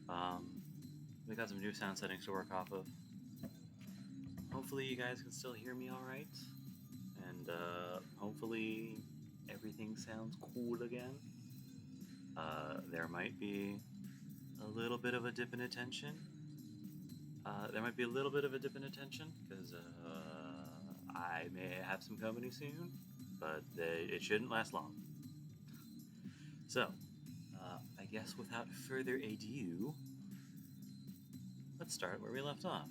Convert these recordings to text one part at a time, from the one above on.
Alright. We got some new sound settings to work off of. Hopefully you guys can still hear me alright. And hopefully everything sounds cool again. There might be a little bit of a dip in attention. Because I may have some company soon, but it shouldn't last long. So, I guess without further ado, let's start where we left off.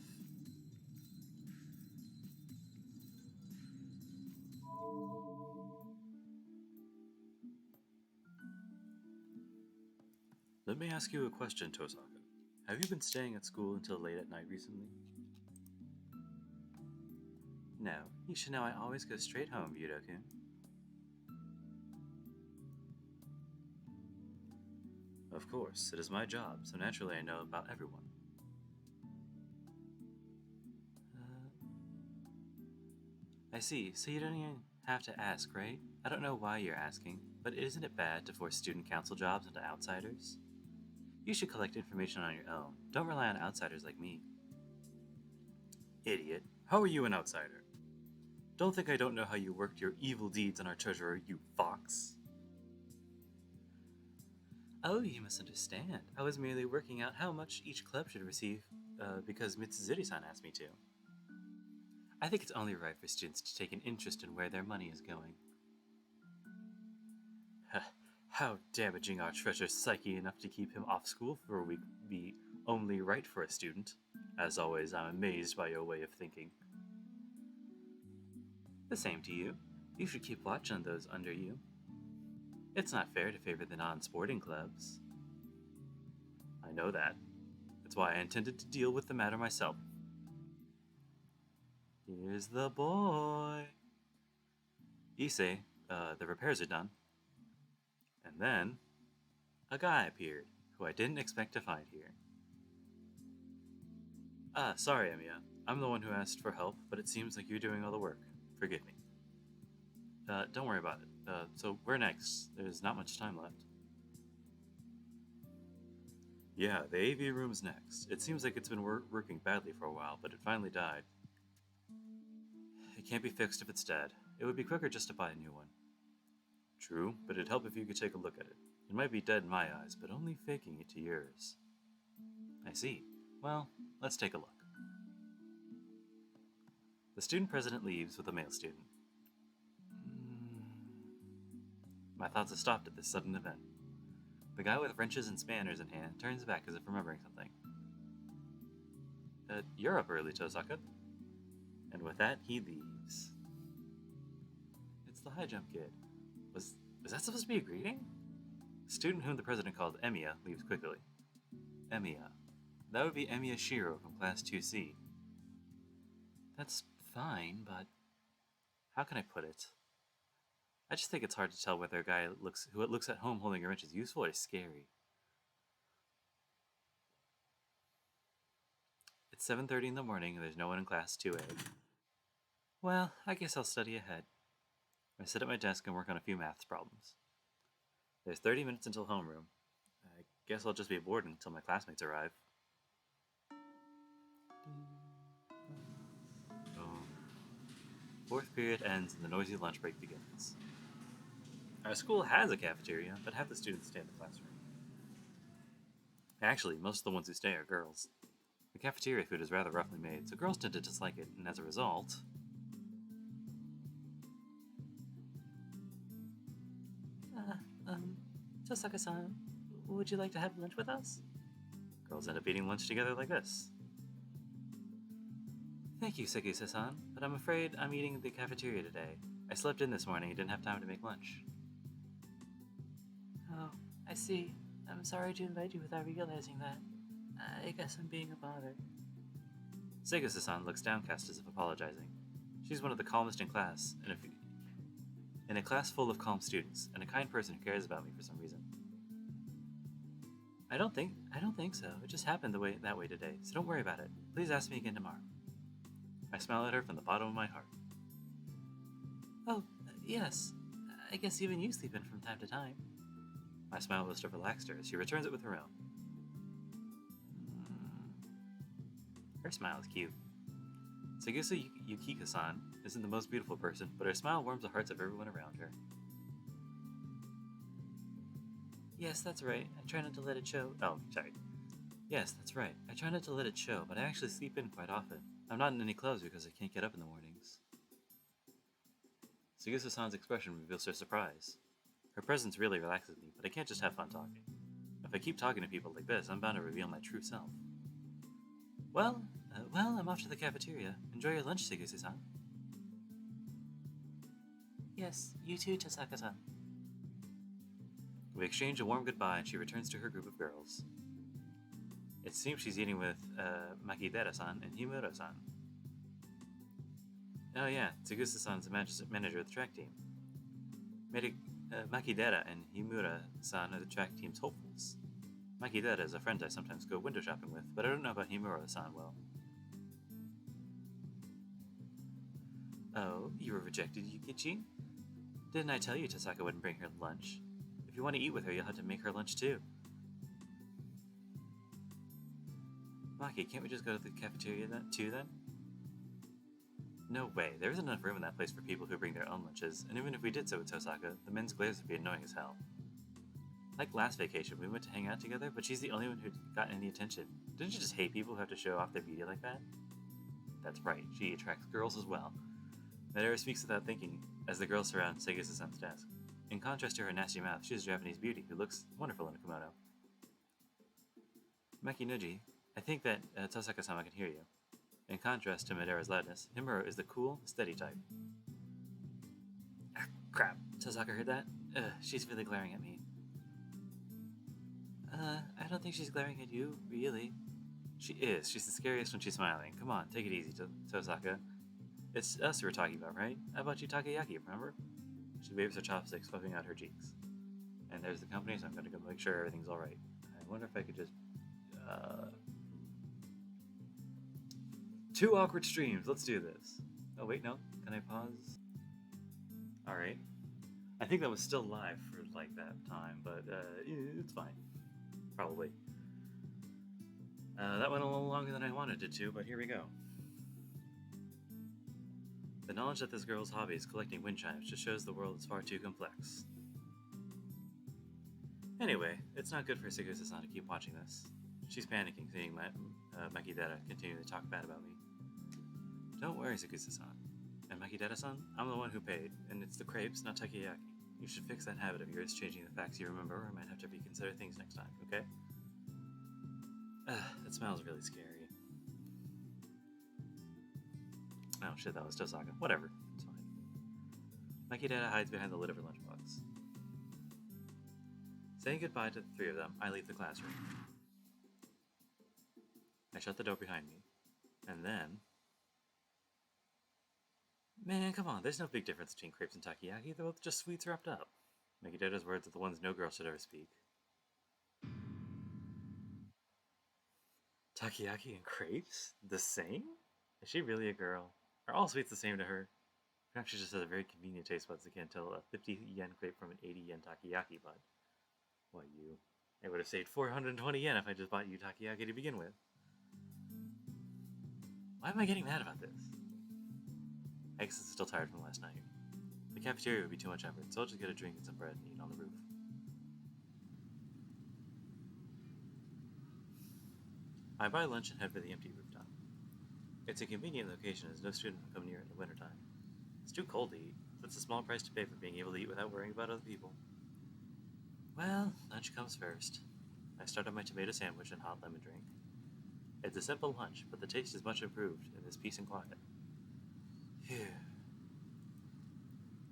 Let me ask you a question, Tosaka. Have you been staying at school until late at night recently? No, you should know I always go straight home, Yudo-kun. Of course, it is my job, so naturally I know about everyone. I see, so you don't even have to ask, right? I don't know why you're asking, but isn't it bad to force student council jobs onto outsiders? You should collect information on your own. Don't rely on outsiders like me. Idiot. How are you an outsider? Don't think I don't know how you worked your evil deeds on our treasurer, you fox. Oh, you misunderstand. I was merely working out how much each club should receive because Mitsuzuri-san asked me to. I think it's only right for students to take an interest in where their money is going. How damaging our treasurer's psyche enough to keep him off school for a week would be only right for a student. As always, I'm amazed by your way of thinking. The same to you. You should keep watch on those under you. It's not fair to favor the non-sporting clubs. I know that. That's why I intended to deal with the matter myself. Here's the boy. Issei, the repairs are done. And then, a guy appeared, who I didn't expect to find here. Sorry, Emiya. I'm the one who asked for help, but it seems like you're doing all the work. Forgive me. Don't worry about it. So where next? There's not much time left. Yeah, the AV room's next. It seems like it's been working badly for a while, but it finally died. It can't be fixed if it's dead. It would be quicker just to buy a new one. True, but it'd help if you could take a look at it. It might be dead in my eyes, but only faking it to yours. I see. Well, let's take a look. The student president leaves with a male student. My thoughts have stopped at this sudden event. The guy with wrenches and spanners in hand turns back as if remembering something. You're up early, Tosaka. And with that, he leaves. It's the high jump kid. Was that supposed to be a greeting? The student whom the president called Emiya leaves quickly. Emiya. That would be Emiya Shiro from Class 2C. That's fine, but how can I put it? I just think it's hard to tell whether a guy who looks at home holding a wrench is useful or scary. It's 7:30 in the morning and there's no one in Class 2A. Well, I guess I'll study ahead. I sit at my desk and work on a few maths problems. There's 30 minutes until homeroom. I guess I'll just be bored until my classmates arrive. Boom. Fourth period ends and the noisy lunch break begins. Our school has a cafeteria, but half the students stay in the classroom. Actually, most of the ones who stay are girls. The cafeteria food is rather roughly made, so girls tend to dislike it, and as a result... Tosaka-san, would you like to have lunch with us? Girls end up eating lunch together like this. Thank you, Sekise-san, but I'm afraid I'm eating at the cafeteria today. I slept in this morning and didn't have time to make lunch. Oh, I see. I'm sorry to invite you without realizing that. I guess I'm being a bother. Sekise-san looks downcast as if apologizing. She's one of the calmest in class, and in a class full of calm students, and a kind person who cares about me for some reason. I don't think so. It just happened that way today, so don't worry about it. Please ask me again tomorrow. I smile at her from the bottom of my heart. Oh, yes. I guess even you sleep in from time to time. My smile must have relaxed her as she returns it with her own. Her smile is cute. Segusa Yukika-san isn't the most beautiful person, but her smile warms the hearts of everyone around her. Yes, that's right. I try not to let it show. Oh, sorry. Yes, that's right. I try not to let it show, but I actually sleep in quite often. I'm not in any clothes because I can't get up in the mornings. Segusa-san's expression reveals her surprise. Her presence really relaxes me, but I can't just have fun talking. If I keep talking to people like this, I'm bound to reveal my true self. Well, I'm off to the cafeteria. Enjoy your lunch, Segusa-san. Yes, you too, Tasaka-san. We exchange a warm goodbye and she returns to her group of girls. It seems she's eating with Makidera-san and Himura-san. Oh yeah, Segusa-san's the manager of the track team. Makidera and Himura-san are the track team's hopefuls. Makidera is a friend I sometimes go window shopping with, but I don't know about Himura-san well. Oh, you were rejected, Yukichi? Didn't I tell you Tasaka wouldn't bring her lunch? If you want to eat with her, you'll have to make her lunch too. Maki, can't we just go to the cafeteria then? No way, there isn't enough room in that place for people who bring their own lunches, and even if we did so with Tosaka, the men's glares would be annoying as hell. Like last vacation, we went to hang out together, but she's the only one who got any attention. Didn't you just hate people who have to show off their beauty like that? That's right, she attracts girls as well. Madara speaks without thinking, as the girls surround Segusa-san's desk. In contrast to her nasty mouth, she's a Japanese beauty who looks wonderful in a kimono. Makinoji, I think that Tosaka-sama can hear you. In contrast to Madara's loudness, Himuro is the cool, steady type. Ah, crap. Tosaka heard that? She's really glaring at me. I don't think she's glaring at you, really. She is. She's the scariest when she's smiling. Come on, take it easy, Tosaka. It's us who were talking about, right? I bought you takoyaki, remember? She waves her chopsticks, puffing out her cheeks. And there's the company, so I'm gonna go make sure everything's alright. I wonder if I could just... 2 awkward streams, let's do this. Oh wait, no. Can I pause? Alright. I think that was still live for like that time, but it's fine. Probably. That went a little longer than I wanted it to, but here we go. The knowledge that this girl's hobby is collecting wind chimes just shows the world is far too complex. Anyway, it's not good for Segusa-san to keep watching this. She's panicking, seeing Makidera continue to talk bad about me. Don't worry, Segusa-san. And Makidera-san, I'm the one who paid, and it's the crepes, not takoyaki. You should fix that habit of yours, changing the facts you remember, or I might have to reconsider things next time, okay? That smells really scary. Oh shit, that was Tosaka. Whatever, it's fine. Makidera hides behind the lid of her lunchbox. Saying goodbye to the 3 of them, I leave the classroom. I shut the door behind me, and then... Man, come on, there's no big difference between crepes and takoyaki, they're both just sweets wrapped up. Makidera's words are the ones no girl should ever speak. Takoyaki and crepes? The same? Is she really a girl? Are all sweets the same to her? Perhaps she just has a very convenient taste buds that can't tell a 50 yen crepe from an 80 yen takoyaki, but... Why, you? I would have saved 420 yen if I just bought you takoyaki to begin with. Why am I getting mad about this? I guess I'm still tired from last night. The cafeteria would be too much effort, so I'll just get a drink and some bread and eat on the roof. I buy lunch and head for the empty rooftop. It's a convenient location as no student will come near it in the wintertime. It's too cold to eat, so it's a small price to pay for being able to eat without worrying about other people. Well, lunch comes first. I start on my tomato sandwich and hot lemon drink. It's a simple lunch, but the taste is much improved in this peace and quiet. Phew.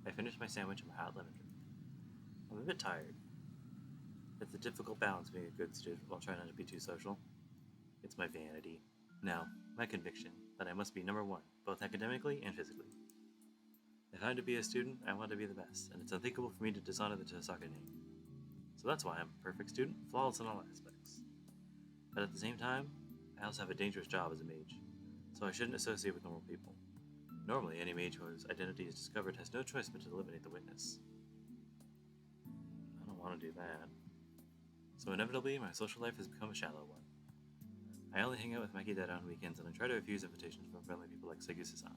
I finish my sandwich and my hot lemon drink. I'm a bit tired. It's a difficult balance being a good student while trying not to be too social. It's my vanity. No, my conviction that I must be number 1, both academically and physically. If I'm to be a student, I want to be the best, and it's unthinkable for me to dishonor the Tosaka name. So that's why I'm a perfect student, flawless in all aspects. But at the same time, I also have a dangerous job as a mage, so I shouldn't associate with normal people. Normally, any mage whose identity is discovered has no choice but to eliminate the witness. I don't want to do that. So inevitably, my social life has become a shallow one. I only hang out with Maki Dad on weekends, and I try to refuse invitations from friendly people like Segusa-san.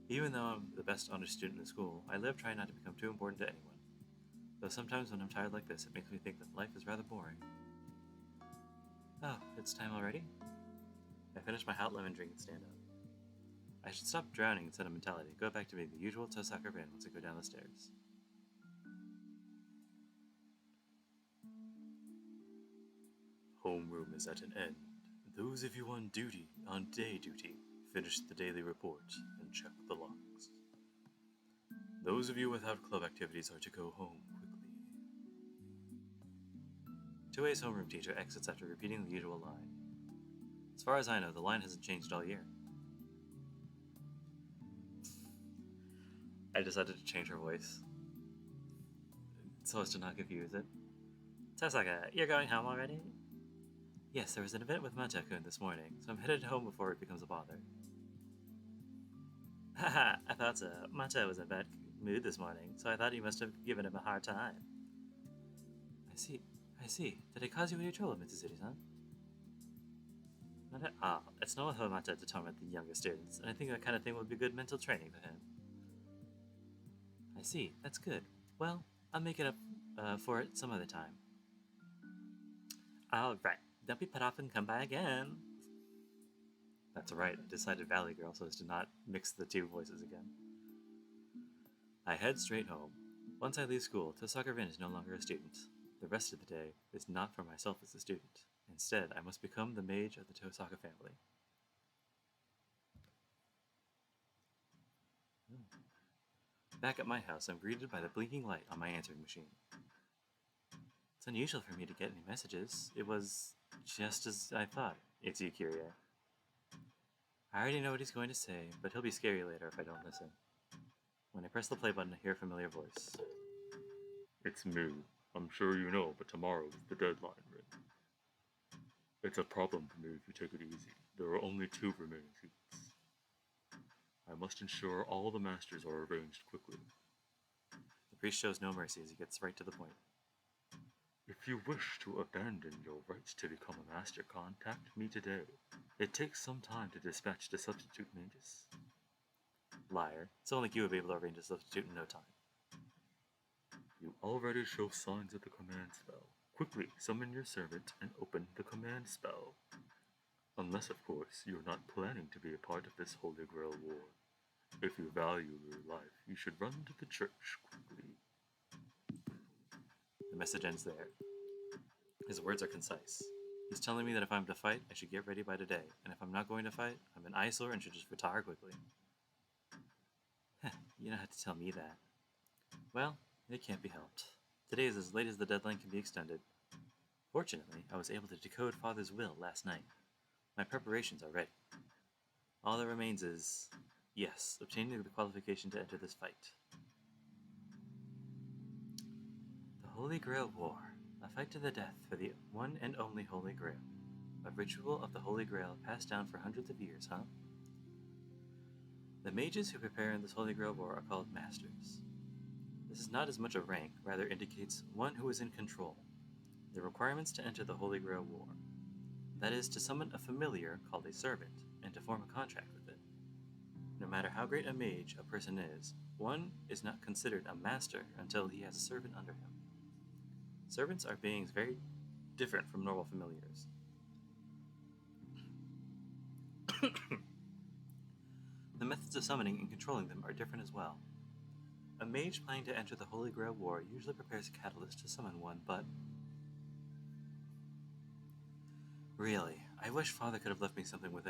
Even though I'm the best honest student in school, I live trying not to become too important to anyone. Though sometimes when I'm tired like this, it makes me think that life is rather boring. Oh, it's time already? I finish my hot lemon drink and stand up. I should stop drowning in sentimentality and go back to being the usual Tosaka Rin once I go down the stairs. Homeroom is at an end. Those of you on day duty, finish the daily report and check the logs. Those of you without club activities are to go home quickly. 2A's homeroom teacher exits after repeating the usual line. As far as I know, the line hasn't changed all year. I decided to change her voice so as to not confuse it. Tosaka, you're going home already? Yes, there was an event with Mata-kun this morning, so I'm headed home before it becomes a bother. Haha, I thought so. Mata was in a bad mood this morning, so I thought you must have given him a hard time. I see. Did I cause you any trouble, Mitsuzuri-san? Not at all. It's normal for Mata to torment the younger students, and I think that kind of thing would be good mental training for him. I see. That's good. Well, I'll make it up for it some other time. Alright. Don't be put off and come by again. That's right. I decided Valley Girl so as to not mix the two voices again. I head straight home. Once I leave school, Tosaka Rin is no longer a student. The rest of the day is not for myself as a student. Instead, I must become the mage of the Tosaka family. Back at my house, I'm greeted by the blinking light on my answering machine. It's unusual for me to get any messages. It was just as I thought. It's Yukiria. I already know what he's going to say, but he'll be scary later if I don't listen. When I press the play button, I hear a familiar voice. It's me. I'm sure you know, but tomorrow is the deadline, Rin. It's a problem for me if you take it easy. There are only 2 remaining seats. I must ensure all the masters are arranged quickly. The priest shows no mercy as he gets right to the point. If you wish to abandon your rights to become a master, contact me today. It takes some time to dispatch the substitute mages. Liar. Someone like you would be able to arrange a substitute in no time. You already show signs of the command spell. Quickly summon your servant and open the command spell. Unless, of course, you're not planning to be a part of this Holy Grail war. If you value your life, you should run to the church quickly. The message ends there. His words are concise. He's telling me that if I'm to fight, I should get ready by today, and if I'm not going to fight, I'm an eyesore and should just retire quickly. You don't have to tell me that. Well, it can't be helped. Today is as late as the deadline can be extended. Fortunately, I was able to decode Father's will last night. My preparations are ready. All that remains is, yes, obtaining the qualification to enter this fight. The Holy Grail War. A fight to the death for the one and only Holy Grail. A ritual of the Holy Grail passed down for hundreds of years, huh? The mages who prepare in this Holy Grail War are called Masters. This is not as much a rank, rather indicates one who is in control. The requirements to enter the Holy Grail War. That is, to summon a familiar called a servant, and to form a contract with it. No matter how great a mage a person is, one is not considered a master until he has a servant under him. Servants are beings very different from normal familiars. The methods of summoning and controlling them are different as well. A mage planning to enter the Holy Grail War usually prepares a catalyst to summon one, but... Really, I wish Father could have left me something with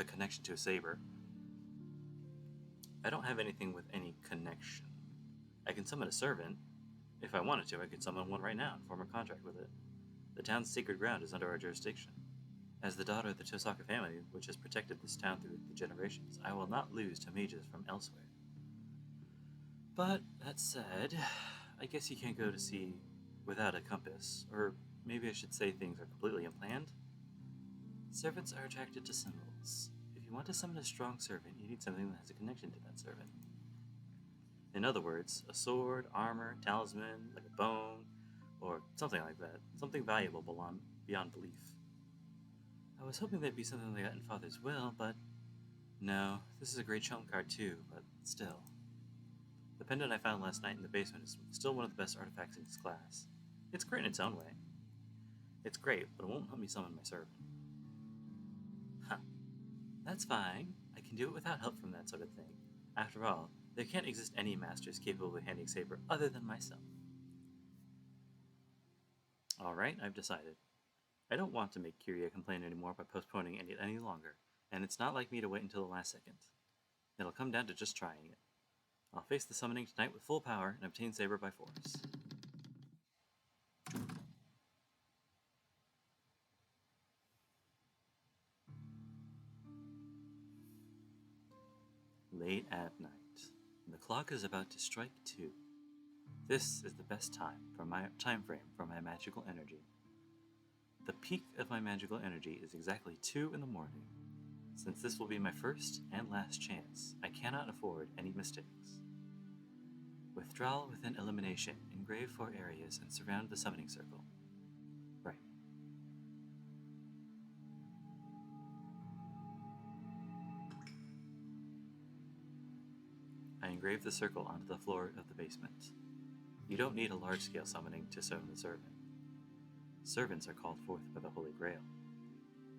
a connection to a saber. I don't have anything with any connection. I can summon a servant. If I wanted to, I could summon one right now and form a contract with it. The town's sacred ground is under our jurisdiction. As the daughter of the Tosaka family, which has protected this town through the generations, I will not lose to mages from elsewhere. But, that said, I guess you can't go to sea without a compass, or maybe I should say things are completely unplanned. Servants are attracted to symbols. If you want to summon a strong servant, you need something that has a connection to that servant. In other words, a sword, armor, talisman, like a bone, or something like that. Something valuable beyond belief. I was hoping there'd be something like that in Father's will, but no, this is a great trump card too, but still. The pendant I found last night in the basement is still one of the best artifacts in its class. It's great in its own way. It's great, but it won't help me summon my servant. Huh. That's fine. I can do it without help from that sort of thing. After all, there can't exist any masters capable of handling saber other than myself. Alright, I've decided. I don't want to make Kyria complain anymore by postponing it any longer, and it's not like me to wait until the last second. It'll come down to just trying it. I'll face the summoning tonight with full power and obtain saber by force. Late at night. The clock is about to strike 2. This is the best time frame for my magical energy. The peak of my magical energy is exactly 2 in the morning. Since this will be my first and last chance, I cannot afford any mistakes. Withdrawal within elimination. Engrave 4 areas and surround the summoning circle. Right. I engrave the circle onto the floor of the basement. You don't need a large-scale summoning to summon the servant. Servants are called forth by the Holy Grail.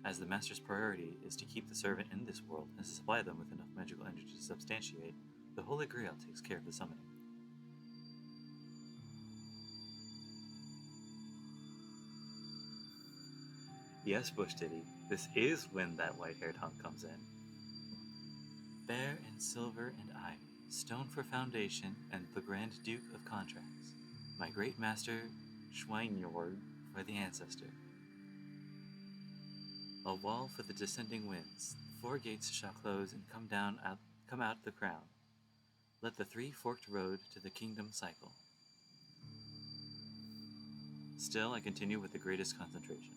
As the Master's priority is to keep the servant in this world and to supply them with enough magical energy to substantiate, the Holy Grail takes care of the summoning. Yes, Bush Titty, this is when that white-haired hunk comes in. Bear in silver and ivy, stone for foundation, and the Grand Duke of Contracts. My great master, Schweinjord, for the ancestor. A wall for the descending winds. The 4 gates shall close and come out the crown. Let the 3 forked road to the kingdom cycle. Still, I continue with the greatest concentration.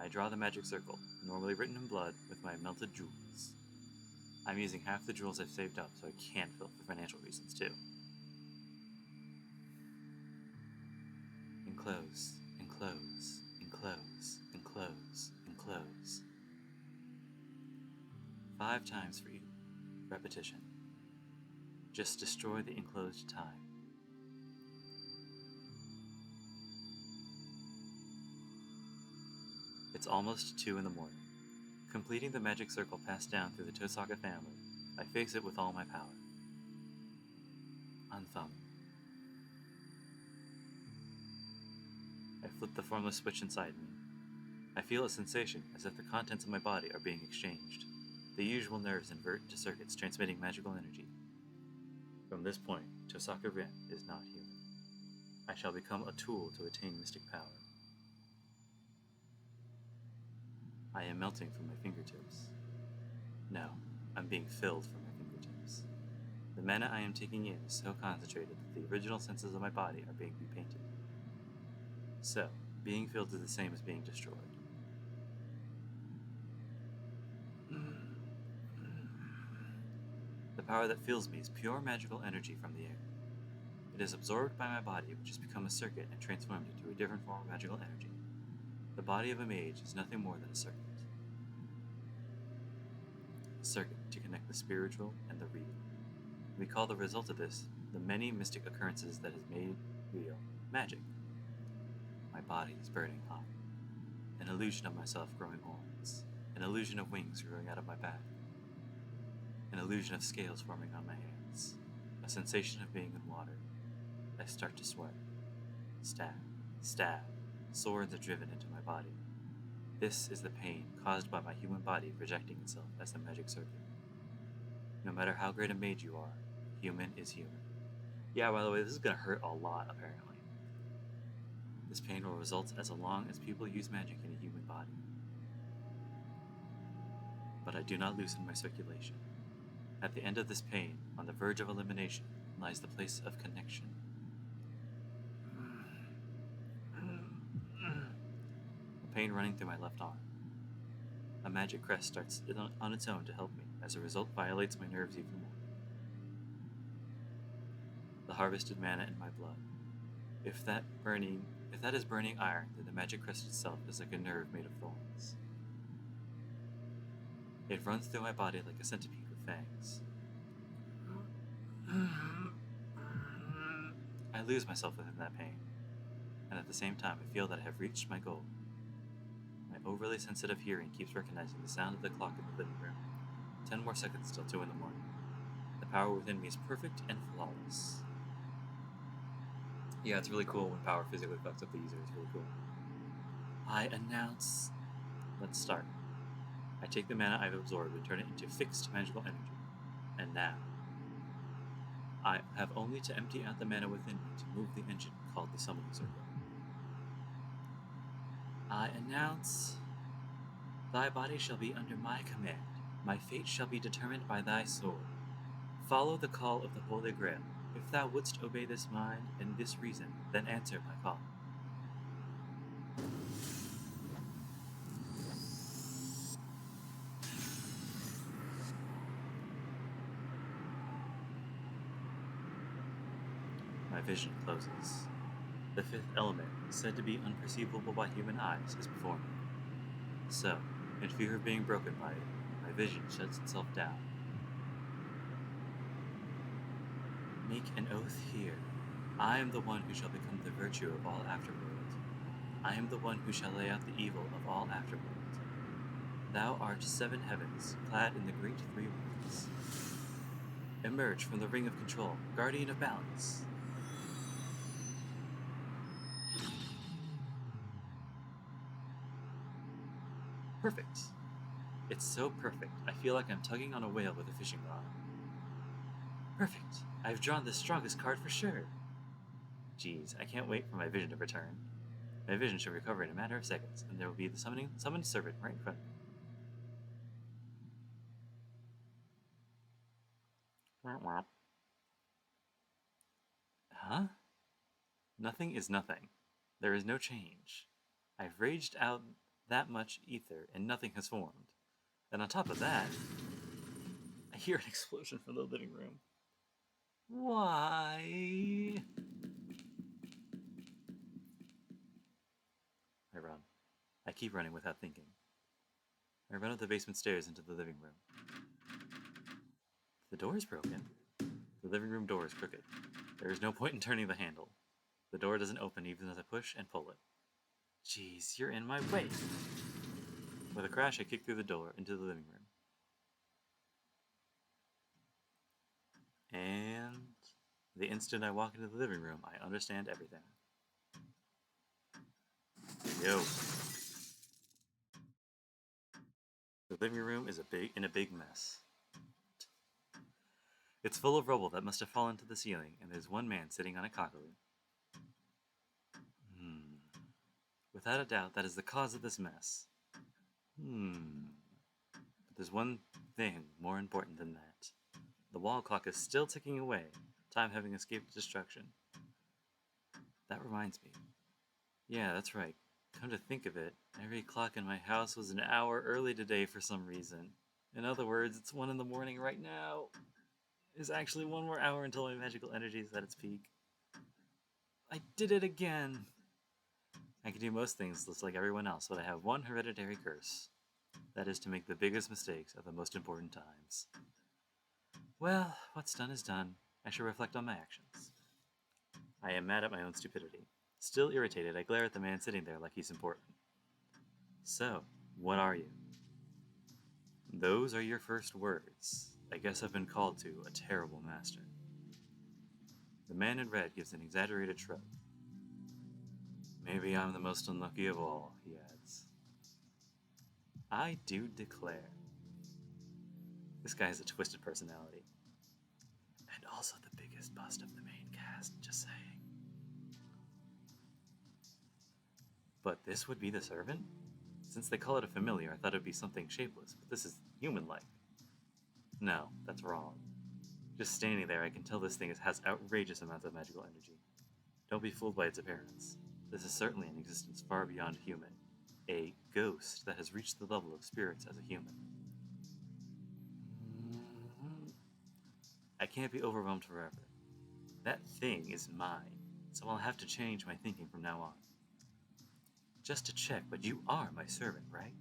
I draw the magic circle, normally written in blood, with my melted jewels. I'm using half the jewels I've saved up, so I can fill for financial reasons too. Enclose, enclose, enclose, enclose, enclose. 5 times for each repetition. Just destroy the enclosed time. It's almost 2 in the morning. Completing the magic circle passed down through the Tosaka family, I face it with all my power. Unthumb. I flip the formless switch inside me. I feel a sensation as if the contents of my body are being exchanged. The usual nerves invert into circuits transmitting magical energy. From this point, Tosaka Rin is not human. I shall become a tool to attain mystic power. I am melting from my fingertips. No, I'm being filled from my fingertips. The mana I am taking in is so concentrated that the original senses of my body are being repainted. So, being filled is the same as being destroyed. The power that fills me is pure magical energy from the air. It is absorbed by my body, which has become a circuit and transformed into a different form of magical energy. The body of a mage is nothing more than a circuit. A circuit to connect the spiritual and the real. We call the result of this, the many mystic occurrences that has made real, magic. My body is burning hot. An illusion of myself growing horns. An illusion of wings growing out of my back. An illusion of scales forming on my hands. A sensation of being in water. I start to sweat. Stab, stab. Swords are driven into my body. This is the pain caused by my human body projecting itself as the magic circuit. No matter how great a mage you are, human is human. Yeah, by the way, this is gonna hurt a lot, apparently. This pain will result as long as people use magic in a human body. But I do not loosen my circulation. At the end of this pain, on the verge of elimination, lies the place of connection. A pain running through my left arm. A magic crest starts on its own to help me, as a result violates my nerves even more. The harvested mana in my blood. If If that is burning iron, then the magic crest itself is like a nerve made of thorns. It runs through my body like a centipede with fangs. I lose myself within that pain, and at the same time I feel that I have reached my goal. My overly sensitive hearing keeps recognizing the sound of the clock in the living room. 10 more seconds till 2 in the morning. The power within me is perfect and flawless. Yeah, it's really cool when power physically fucks up the user. It's really cool. I announce... Let's start. I take the mana I've absorbed and turn it into fixed magical energy. And now, I have only to empty out the mana within me to move the engine called the summoning circle. I announce... Thy body shall be under my command. My fate shall be determined by thy sword. Follow the call of the Holy Grail. If thou wouldst obey this mind and this reason, then answer my call. My vision closes. The fifth element, said to be unperceivable by human eyes, is before me. So, in fear of being broken by it, my vision shuts itself down. Make an oath here. I am the one who shall become the virtue of all afterworld. I am the one who shall lay out the evil of all afterworld. Thou art 7 heavens, clad in the great 3 winds. Emerge from the ring of control, guardian of balance. Perfect. It's so perfect, I feel like I'm tugging on a whale with a fishing rod. Perfect. I've drawn the strongest card for sure. Geez, I can't wait for my vision to return. My vision should recover in a matter of seconds, and there will be the summoned servant right in front of me. Huh? Nothing is nothing. There is no change. I've raged out that much ether, and nothing has formed. And on top of that, I hear an explosion from the living room. Why? I run. I keep running without thinking. I run up the basement stairs into the living room. The door is broken. The living room door is crooked. There is no point in turning the handle. The door doesn't open even as I push and pull it. Jeez, you're in my way. With a crash, I kick through the door into the living room. And the instant I walk into the living room, I understand everything. Yo. The living room is in a big mess. It's full of rubble that must have fallen to the ceiling, and there's one man sitting on a cockaloon. Without a doubt, that is the cause of this mess. But there's one thing more important than that. The wall clock is still ticking away, time having escaped destruction. That reminds me. Yeah, that's right. Come to think of it, every clock in my house was an hour early today for some reason. In other words, it's 1 in the morning right now. There's actually 1 more hour until my magical energy is at its peak. I did it again! I can do most things just like everyone else, but I have one hereditary curse. That is to make the biggest mistakes at the most important times. Well, what's done is done. I should reflect on my actions. I am mad at my own stupidity. Still irritated, I glare at the man sitting there like he's important. So, what are you? Those are your first words. I guess I've been called to a terrible master. The man in red gives an exaggerated shrug. Maybe I'm the most unlucky of all, he adds. I do declare. This guy has a twisted personality. And also the biggest bust of the main cast, just saying. But this would be the servant? Since they call it a familiar, I thought it would be something shapeless, but this is human-like. No, that's wrong. Just standing there, I can tell this thing has outrageous amounts of magical energy. Don't be fooled by its appearance. This is certainly an existence far beyond human. A ghost that has reached the level of spirits as a human. I can't be overwhelmed forever. That thing is mine, so I'll have to change my thinking from now on. Just to check, but you are my servant, right?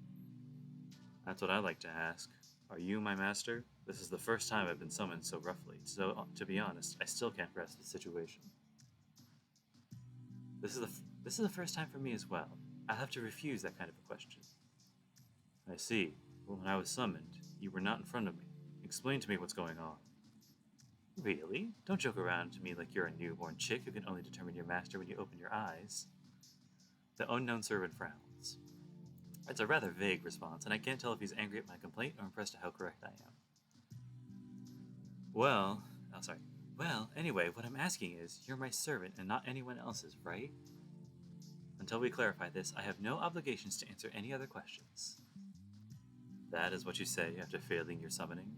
That's what I like to ask. Are you my master? This is the first time I've been summoned so roughly, so to be honest, I still can't grasp the situation. This is the first time for me as well. I'll have to refuse that kind of a question. I see. Well, when I was summoned, you were not in front of me. Explain to me what's going on. Really? Don't joke around to me like you're a newborn chick who can only determine your master when you open your eyes. The unknown servant frowns. It's a rather vague response, and I can't tell if he's angry at my complaint or impressed at how correct I am. Well, anyway, what I'm asking is, you're my servant and not anyone else's, right? Until we clarify this, I have no obligations to answer any other questions. That is what you say after failing your summoning?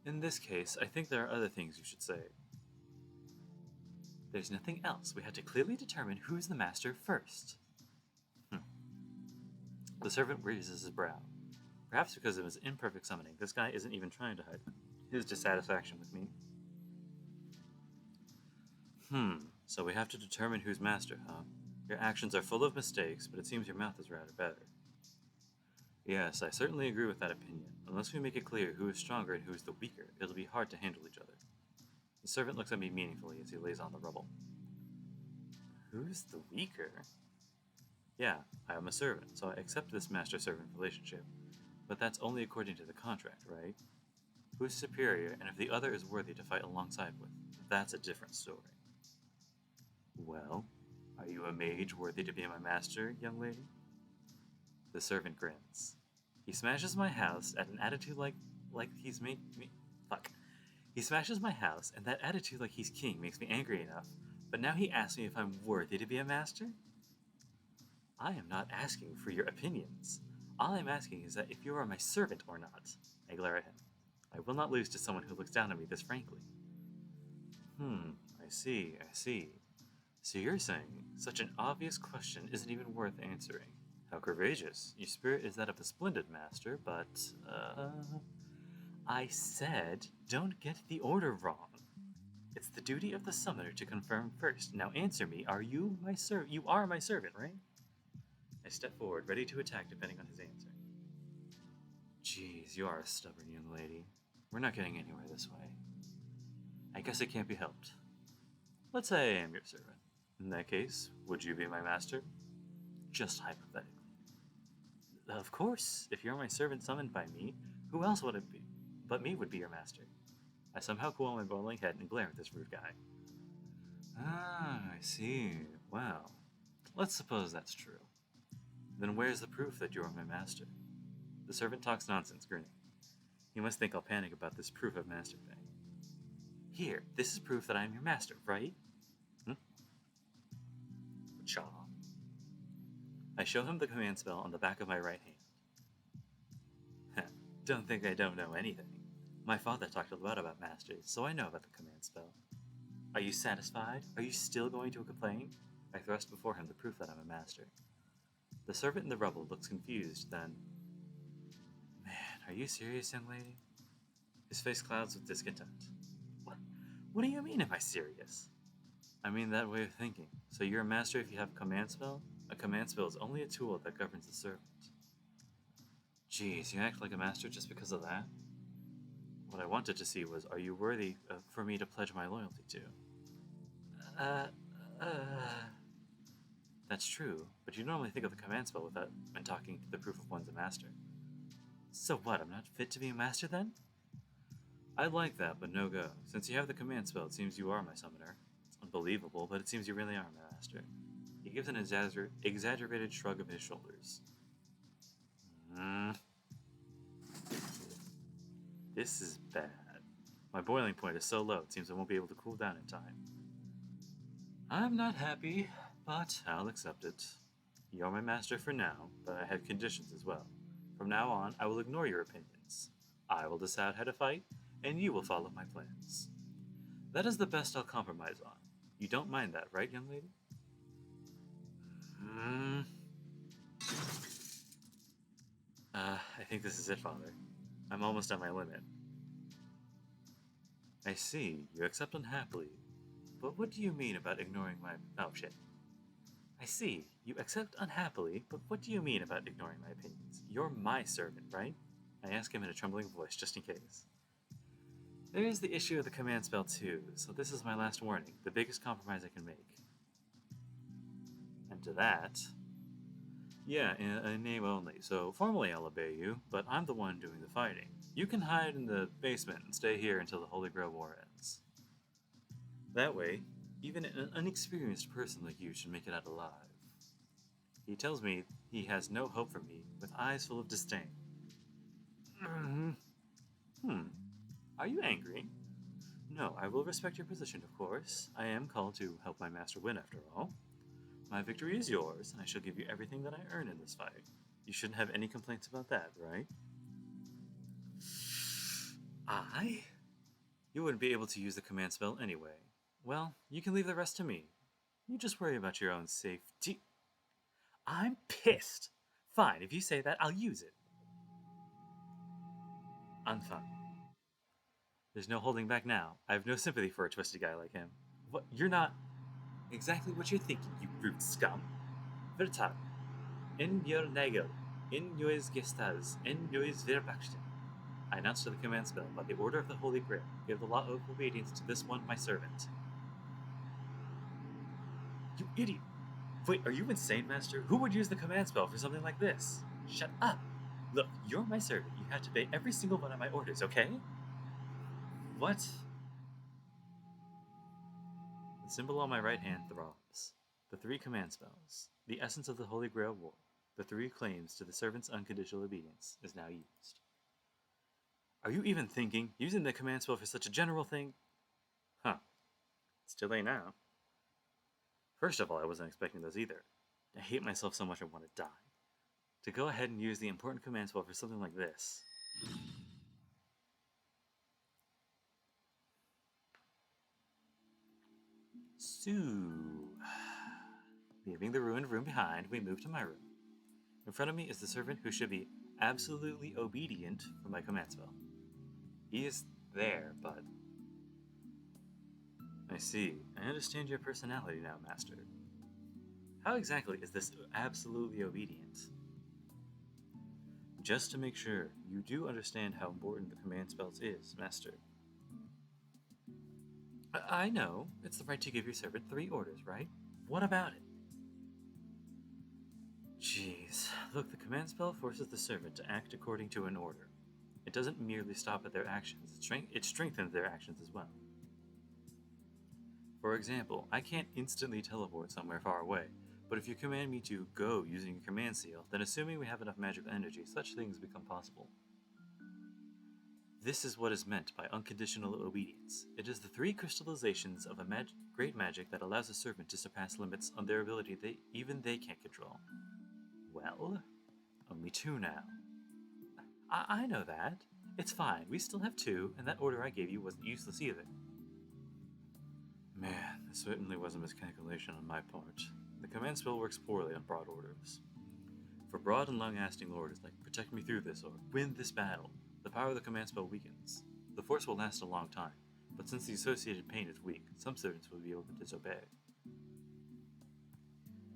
In this case, I think there are other things you should say. There's nothing else. We have to clearly determine who's the master first. The servant raises his brow. Perhaps because of his imperfect summoning, this guy isn't even trying to hide his dissatisfaction with me. So we have to determine who's master, huh? Your actions are full of mistakes, but it seems your mouth is rather better. Yes, I certainly agree with that opinion. Unless we make it clear who is stronger and who is the weaker, it'll be hard to handle each other. The servant looks at me meaningfully as he lays on the rubble. Who's the weaker? Yeah, I am a servant, so I accept this master-servant relationship. But that's only according to the contract, right? Who's superior, and if the other is worthy to fight alongside with, that's a different story. Well, are you a mage worthy to be my master, young lady? The servant grins. He smashes my house at an attitude like he's made me... Fuck. He smashes my house, and that attitude like he's king makes me angry enough, but now he asks me if I'm worthy to be a master? I am not asking for your opinions. All I'm asking is that if you are my servant or not. I glare at him. I will not lose to someone who looks down on me this frankly. I see. So you're saying such an obvious question isn't even worth answering. How courageous. Your spirit is that of a splendid master, but, I said, don't get the order wrong. It's the duty of the summoner to confirm first. Now answer me, are you my servant? You are my servant, right? I step forward, ready to attack depending on his answer. Jeez, you are a stubborn young lady. We're not getting anywhere this way. I guess it can't be helped. Let's say I am your servant. In that case, would you be my master? Just hypothetically. Of course, if you're my servant summoned by me, who else would it be? But me would be your master. I somehow cool my bowling head and glare at this rude guy. Ah, I see. Well, let's suppose that's true. Then where's the proof that you are my master? The servant talks nonsense, grinning. He must think I'll panic about this proof of master thing. Here, this is proof that I am your master, right? Cha. I show him the command spell on the back of my right hand. Don't think I don't know anything. My father talked a lot about masters, so I know about the command spell. Are you satisfied? Are you still going to complain? I thrust before him the proof that I'm a master. The servant in the rubble looks confused, then... Man, are you serious, young lady? His face clouds with discontent. What do you mean, am I serious? I mean that way of thinking. So you're a master if you have a command spell? A command spell is only a tool that governs the servant. Jeez, you act like a master just because of that? What I wanted to see was, are you worthy for me to pledge my loyalty to? That's true, but you normally think of the command spell without when talking to the proof of one's a master. So what, I'm not fit to be a master then? I'd like that, but no go. Since you have the command spell, it seems you are my summoner. It's unbelievable, but it seems you really are my master. He gives an exaggerated shrug of his shoulders. This is bad. My boiling point is so low, it seems I won't be able to cool down in time. I'm not happy, but I'll accept it. You're my master for now, but I have conditions as well. From now on, I will ignore your opinions. I will decide how to fight, and you will follow my plans. That is the best I'll compromise on. You don't mind that, right, young lady? I think this is it, Father. I'm almost at my limit. I see, you accept unhappily. But what do you mean about ignoring my... Oh, shit. I see. You accept unhappily, but what do you mean about ignoring my opinions? You're my servant, right? I ask him in a trembling voice, just in case. There is the issue of the command spell too, so this is my last warning, the biggest compromise I can make. And to that... Yeah, in name only, so formally I'll obey you, but I'm the one doing the fighting. You can hide in the basement and stay here until the Holy Grail War ends. That way, even an unexperienced person like you should make it out alive. He tells me he has no hope for me, with eyes full of disdain. Are you angry? No, I will respect your position, of course. I am called to help my master win, after all. My victory is yours, and I shall give you everything that I earn in this fight. You shouldn't have any complaints about that, right? I? You wouldn't be able to use the command spell anyway. Well, you can leave the rest to me. You just worry about your own safety. I'm pissed. Fine, if you say that, I'll use it. I'm fine. There's no holding back now. I have no sympathy for a twisted guy like him. What? You're not... Exactly what you're thinking, you brute scum. Vertan. In your Nagel. In yois gestas. In yois Verbachten. I announced to the command spell, by the order of the Holy Grail, give the law of obedience to this one, my servant. You idiot! Wait, are you insane, Master? Who would use the command spell for something like this? Shut up! Look, you're my servant. You have to obey every single one of my orders, okay? What? The symbol on my right hand throbs. The 3 command spells, the essence of the Holy Grail War, the 3 claims to the servant's unconditional obedience, is now used. Are you even thinking? Using the command spell for such a general thing? Huh. It's too late now. First of all, I wasn't expecting those either. I hate myself so much I want to die. To go ahead and use the important command spell for something like this. So, leaving the ruined room behind, we move to my room. In front of me is the servant who should be absolutely obedient for my command spell. He is there, but... I see. I understand your personality now, Master. How exactly is this absolutely obedient? Just to make sure, you do understand how important the command spells is, Master. I know. It's the right to give your servant 3 orders, right? What about it? Jeez. Look, the command spell forces the servant to act according to an order. It doesn't merely stop at their actions, it strengthens their actions as well. For example, I can't instantly teleport somewhere far away, but if you command me to go using your command seal, then assuming we have enough magical energy, such things become possible. This is what is meant by unconditional obedience. It is the 3 crystallizations of a great magic that allows a servant to surpass limits on their ability even they can't control. Well, only 2 now. I know that. It's fine, we still have 2, and that order I gave you wasn't useless either. Man, this certainly was a miscalculation on my part. The command spell works poorly on broad orders. For broad and long-lasting orders like protect me through this or win this battle, the power of the command spell weakens. The force will last a long time, but since the associated pain is weak, some servants will be able to disobey.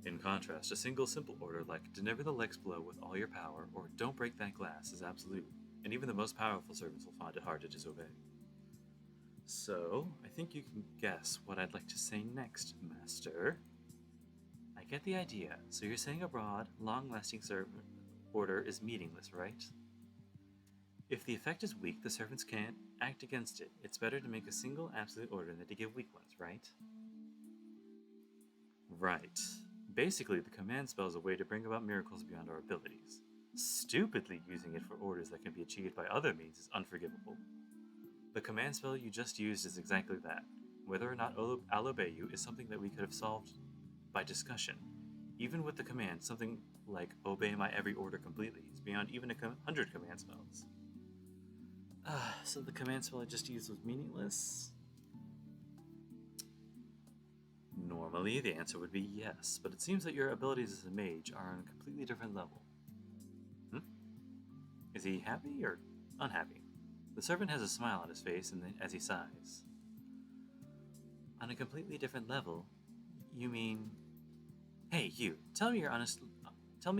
In contrast, a single simple order like deliver the legs blow with all your power or don't break that glass is absolute, and even the most powerful servants will find it hard to disobey. So, I think you can guess what I'd like to say next, Master. I get the idea, so you're saying a broad, long-lasting order is meaningless, right? If the effect is weak, the servants can't act against it. It's better to make a single absolute order than to give weak ones, right? Right. Basically, the command spell is a way to bring about miracles beyond our abilities. Stupidly using it for orders that can be achieved by other means is unforgivable. The command spell you just used is exactly that. Whether or not I'll obey you is something that we could have solved by discussion. Even with the command, something like obey my every order completely is beyond even 100 command spells. So the command spell I just used was meaningless? Normally, the answer would be yes, but it seems that your abilities as a mage are on a completely different level. Is he happy or unhappy? The servant has a smile on his face as he sighs. On a completely different level? You mean... Hey, you. Tell me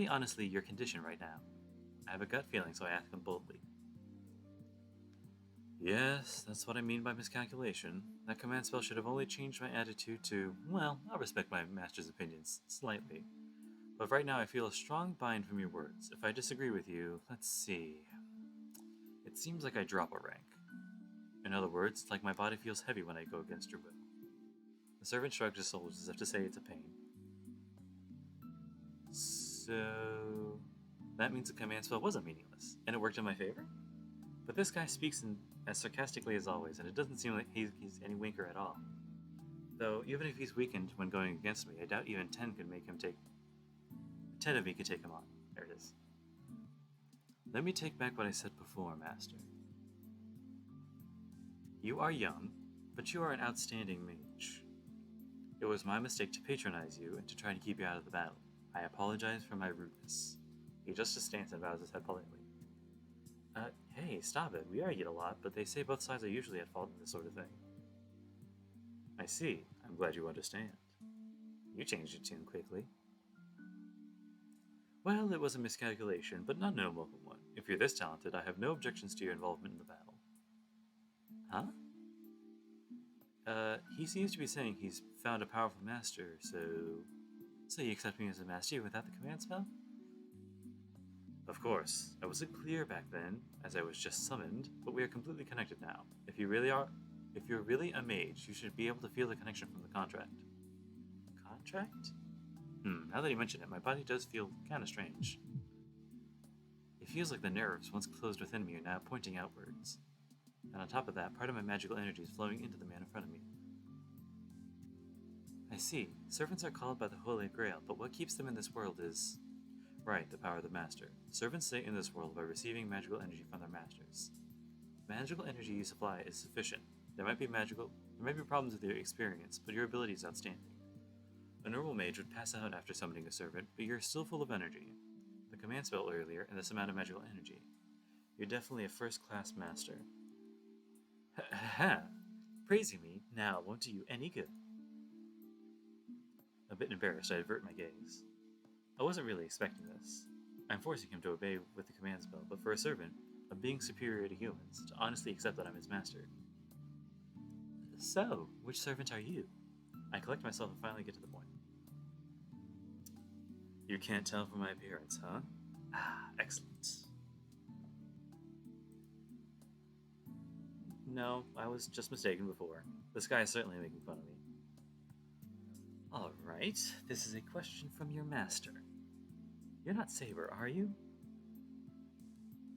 honestly your condition right now. I have a gut feeling, so I ask him boldly. Yes, that's what I mean by miscalculation. That command spell should have only changed my attitude to, well, I'll respect my master's opinions, slightly. But right now I feel a strong bind from your words. If I disagree with you, let's see. It seems like I drop a rank. In other words, it's like my body feels heavy when I go against your will. The servant shrugged his shoulders as if to say it's a pain. So... that means the command spell wasn't meaningless, and it worked in my favor? But this guy speaks as sarcastically as always, and it doesn't seem like he's any winker at all. Though, even if he's weakened when going against me, I doubt even 10 could make him take... 10 of me could take him on. There it is. Let me take back what I said before, Master. You are young, but you are an outstanding mage. It was my mistake to patronize you and to try to keep you out of the battle. I apologize for my rudeness. He adjusts his stance and bows his head politely. Hey, stop it. We argue a lot, but they say both sides are usually at fault in this sort of thing. I see. I'm glad you understand. You changed your tune quickly. Well, it was a miscalculation, but not an unwelcome one. If you're this talented, I have no objections to your involvement in the battle. Huh? He seems to be saying he's found a powerful master, so you accept me as a master without the command spell? Of course, I wasn't clear back then, as I was just summoned, but we are completely connected now. If you're really a mage, you should be able to feel the connection from the contract. Contract? Now that you mention it, my body does feel kind of strange. It feels like the nerves, once closed within me, are now pointing outwards. And on top of that, part of my magical energy is flowing into the man in front of me. I see. Servants are called by the Holy Grail, but what keeps them in this world is... right, the power of the Master. Servants stay in this world by receiving magical energy from their masters. The magical energy you supply is sufficient. There might be problems with your experience, but your ability is outstanding. A normal mage would pass out after summoning a servant, but you're still full of energy. The command spell earlier, and this amount of magical energy. You're definitely a first-class master. Ha! Praising me now won't do you any good. A bit embarrassed, I avert my gaze. I wasn't really expecting this. I'm forcing him to obey with the command spell, but for a servant, a being superior to humans, to honestly accept that I'm his master. So, which servant are you? I collect myself and finally get to the point. You can't tell from my appearance, huh? Ah, excellent. No, I was just mistaken before. This guy is certainly making fun of me. Alright, this is a question from your master. You're not Saber, are you?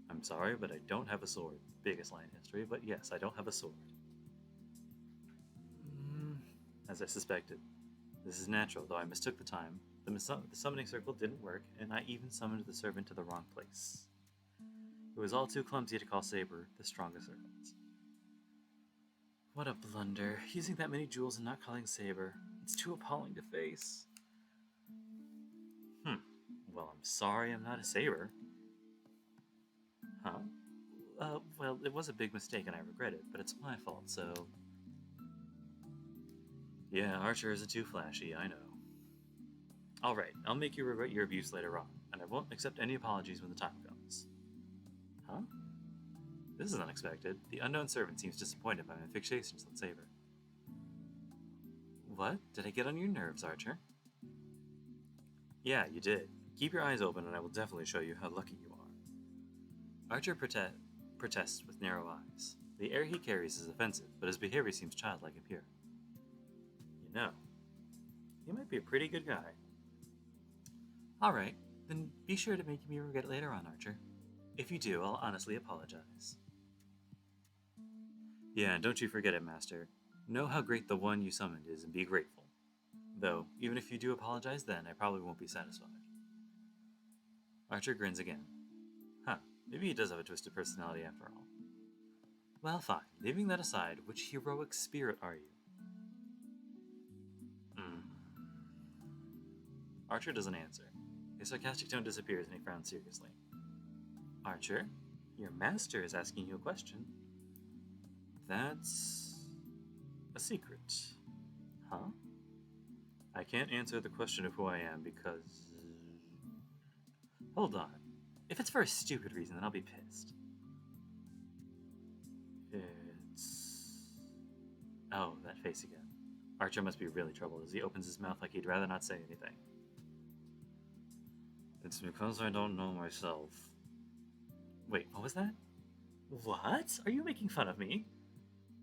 I'm sorry, but I don't have a sword. Biggest lie in history, but yes, I don't have a sword. As I suspected. This is natural, though I mistook the time. The summoning circle didn't work, and I even summoned the servant to the wrong place. It was all too clumsy to call Saber the strongest servant. What a blunder, using that many jewels and not calling Saber. It's too appalling to face. Well, I'm sorry I'm not a Saber. Huh? Well, it was a big mistake and I regret it, but it's my fault, so... Yeah, Archer isn't too flashy, I know. Alright, I'll make you regret your abuse later on, and I won't accept any apologies when the time comes. Huh? This is unexpected. The unknown servant seems disappointed by my fixations on Saber. What? Did I get on your nerves, Archer? Yeah, you did. Keep your eyes open and I will definitely show you how lucky you are. Archer protests with narrow eyes. The air he carries is offensive, but his behavior seems childlike and pure. You know, he might be a pretty good guy. Alright, then be sure to make me regret it later on, Archer. If you do, I'll honestly apologize. Yeah, and don't you forget it, Master. Know how great the one you summoned is and be grateful. Though, even if you do apologize then, I probably won't be satisfied. Archer grins again. Huh, maybe he does have a twisted personality after all. Well, fine. Leaving that aside, which heroic spirit are you? Archer doesn't answer. His sarcastic tone disappears and he frowns seriously. Archer, your master is asking you a question. That's... a secret. Huh? I can't answer the question of who I am because... Hold on. If it's for a stupid reason, then I'll be pissed. It's... Oh, that face again. Archer must be really troubled as he opens his mouth like he'd rather not say anything. It's because I don't know myself. Wait, what was that? What? Are you making fun of me?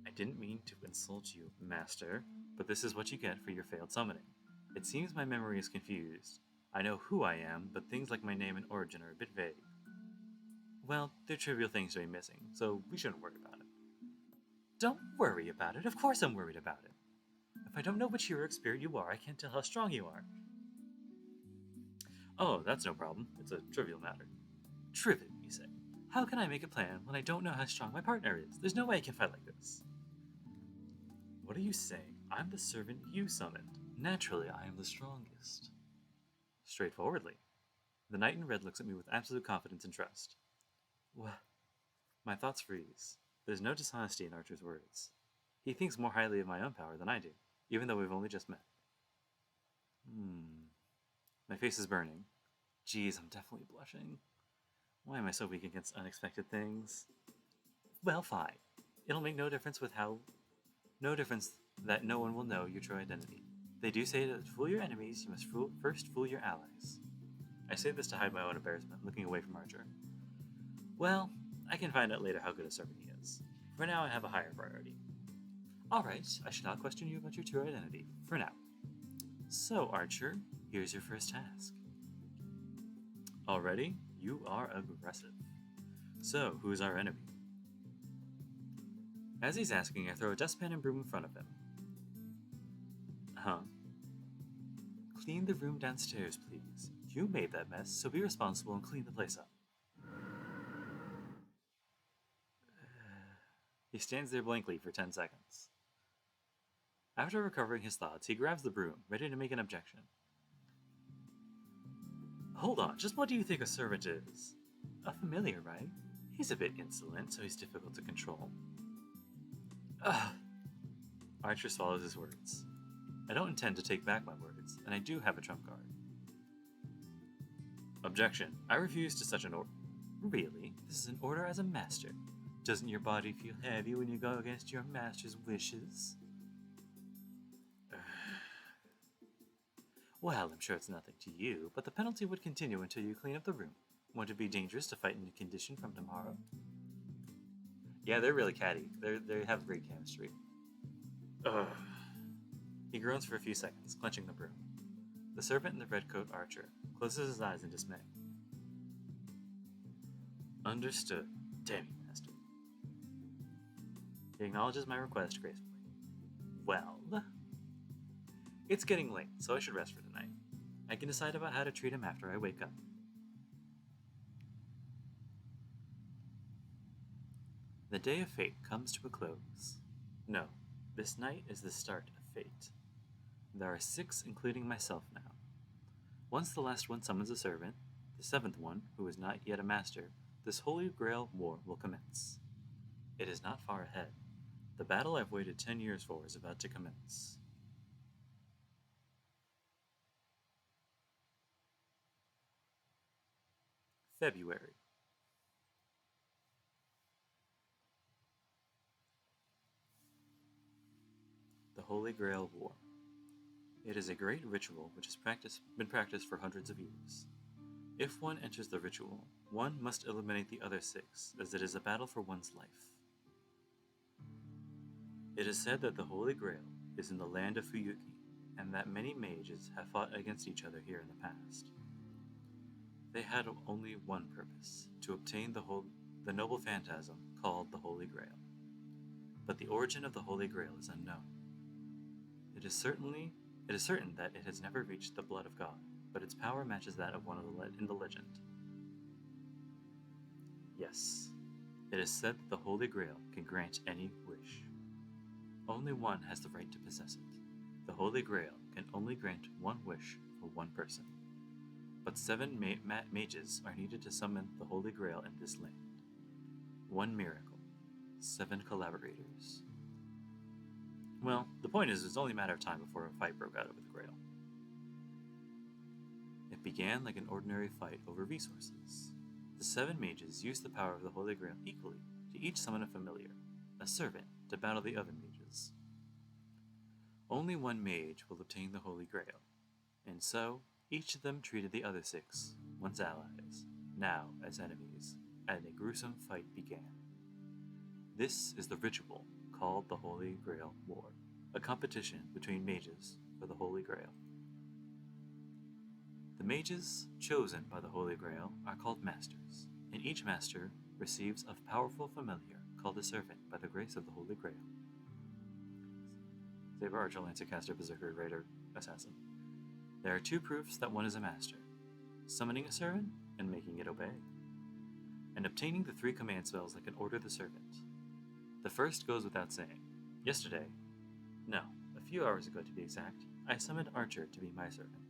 I didn't mean to insult you, Master, but this is what you get for your failed summoning. It seems my memory is confused. I know who I am, but things like my name and origin are a bit vague. Well, they're trivial things to be missing, so we shouldn't worry about it. Don't worry about it. Of course I'm worried about it. If I don't know which heroic spirit you are, I can't tell how strong you are. Oh, that's no problem. It's a trivial matter. Trivial, you say? How can I make a plan when I don't know how strong my partner is? There's no way I can fight like this. What are you saying? I'm the servant you summoned. Naturally, I am the strongest. Straightforwardly. The knight in red looks at me with absolute confidence and trust. What? My thoughts freeze. There's no dishonesty in Archer's words. He thinks more highly of my own power than I do, even though we've only just met. My face is burning. Geez, I'm definitely blushing. Why am I so weak against unexpected things? Well, fine. It'll make no difference that no one will know your true identity. They do say that to fool your enemies, you must first fool your allies. I say this to hide my own embarrassment, looking away from Archer. Well, I can find out later how good a servant he is. For now, I have a higher priority. Alright, I should not question you about your true identity, for now. So, Archer, here's your first task. Already? You are aggressive. So, who's our enemy? As he's asking, I throw a dustpan and broom in front of him. Clean the room downstairs, please. You made that mess, so be responsible and clean the place up. He stands there blankly for 10 seconds. After recovering his thoughts, he grabs the broom, ready to make an objection. Hold on, just what do you think a servant is? A familiar, right? He's a bit insolent, so he's difficult to control. Ugh. Archer swallows his words. I don't intend to take back my words, and I do have a trump card. Objection. I refuse to such an order. Really? This is an order as a master. Doesn't your body feel heavy when you go against your master's wishes? Well, I'm sure it's nothing to you, but the penalty would continue until you clean up the room. Won't it be dangerous to fight in a condition from tomorrow? Yeah, they're really catty. They have great chemistry. Ugh. He groans for a few seconds, clenching the broom. The servant in the red coat, Archer, closes his eyes in dismay. Understood. Damn you, Master. He acknowledges my request gracefully. Well, it's getting late, so I should rest for tonight. I can decide about how to treat him after I wake up. The day of fate comes to a close. No, this night is the start of fate. There are 6, including myself now. Once the last one summons a servant, the 7th one, who is not yet a master, this Holy Grail war will commence. It is not far ahead. The battle I've waited 10 years for is about to commence. February. The Holy Grail War. It is a great ritual which has been practiced for hundreds of years. If one enters the ritual, one must eliminate the other 6, as it is a battle for one's life. It is said that the Holy Grail is in the land of Fuyuki, and that many mages have fought against each other here in the past. They had only one purpose, to obtain the noble phantasm called the Holy Grail. But the origin of the Holy Grail is unknown. It is certain that it has never reached the blood of God, but its power matches that of one in the legend. Yes, it is said that the Holy Grail can grant any wish. Only one has the right to possess it. The Holy Grail can only grant one wish for one person. But 7 mages are needed to summon the Holy Grail in this land. 1 miracle. 7 collaborators. Well, the point is, it's only a matter of time before a fight broke out over the Grail. It began like an ordinary fight over resources. The 7 mages used the power of the Holy Grail equally to each summon a familiar, a servant, to battle the other mages. Only one mage will obtain the Holy Grail, and so each of them treated the other 6, once allies, now as enemies, and a gruesome fight began. This is the ritual called the Holy Grail War, a competition between mages for the Holy Grail. The mages chosen by the Holy Grail are called masters, and each master receives a powerful familiar called a servant by the grace of the Holy Grail. Saber, Archer, Lancer, Caster, Berserker, Raider, Assassin. There are 2 proofs that one is a master: summoning a servant and making it obey, and obtaining the 3 command spells that can order the servant. The first goes without saying. Yesterday, no, a few hours ago to be exact, I summoned Archer to be my servant.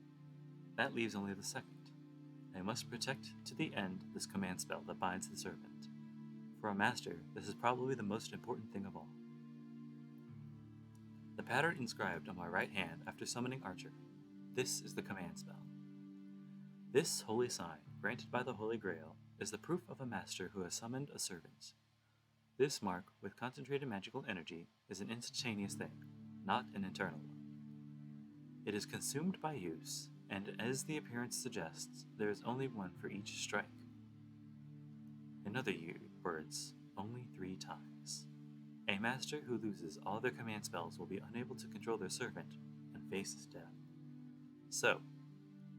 That leaves only the second. I must protect to the end this command spell that binds the servant. For a master, this is probably the most important thing of all. The pattern inscribed on my right hand after summoning Archer. This is the command spell. This holy sign, granted by the Holy Grail, is the proof of a master who has summoned a servant. This mark, with concentrated magical energy, is an instantaneous thing, not an internal one. It is consumed by use, and as the appearance suggests, there is only one for each strike. In other words, only 3 times. A master who loses all their command spells will be unable to control their servant and faces death. So,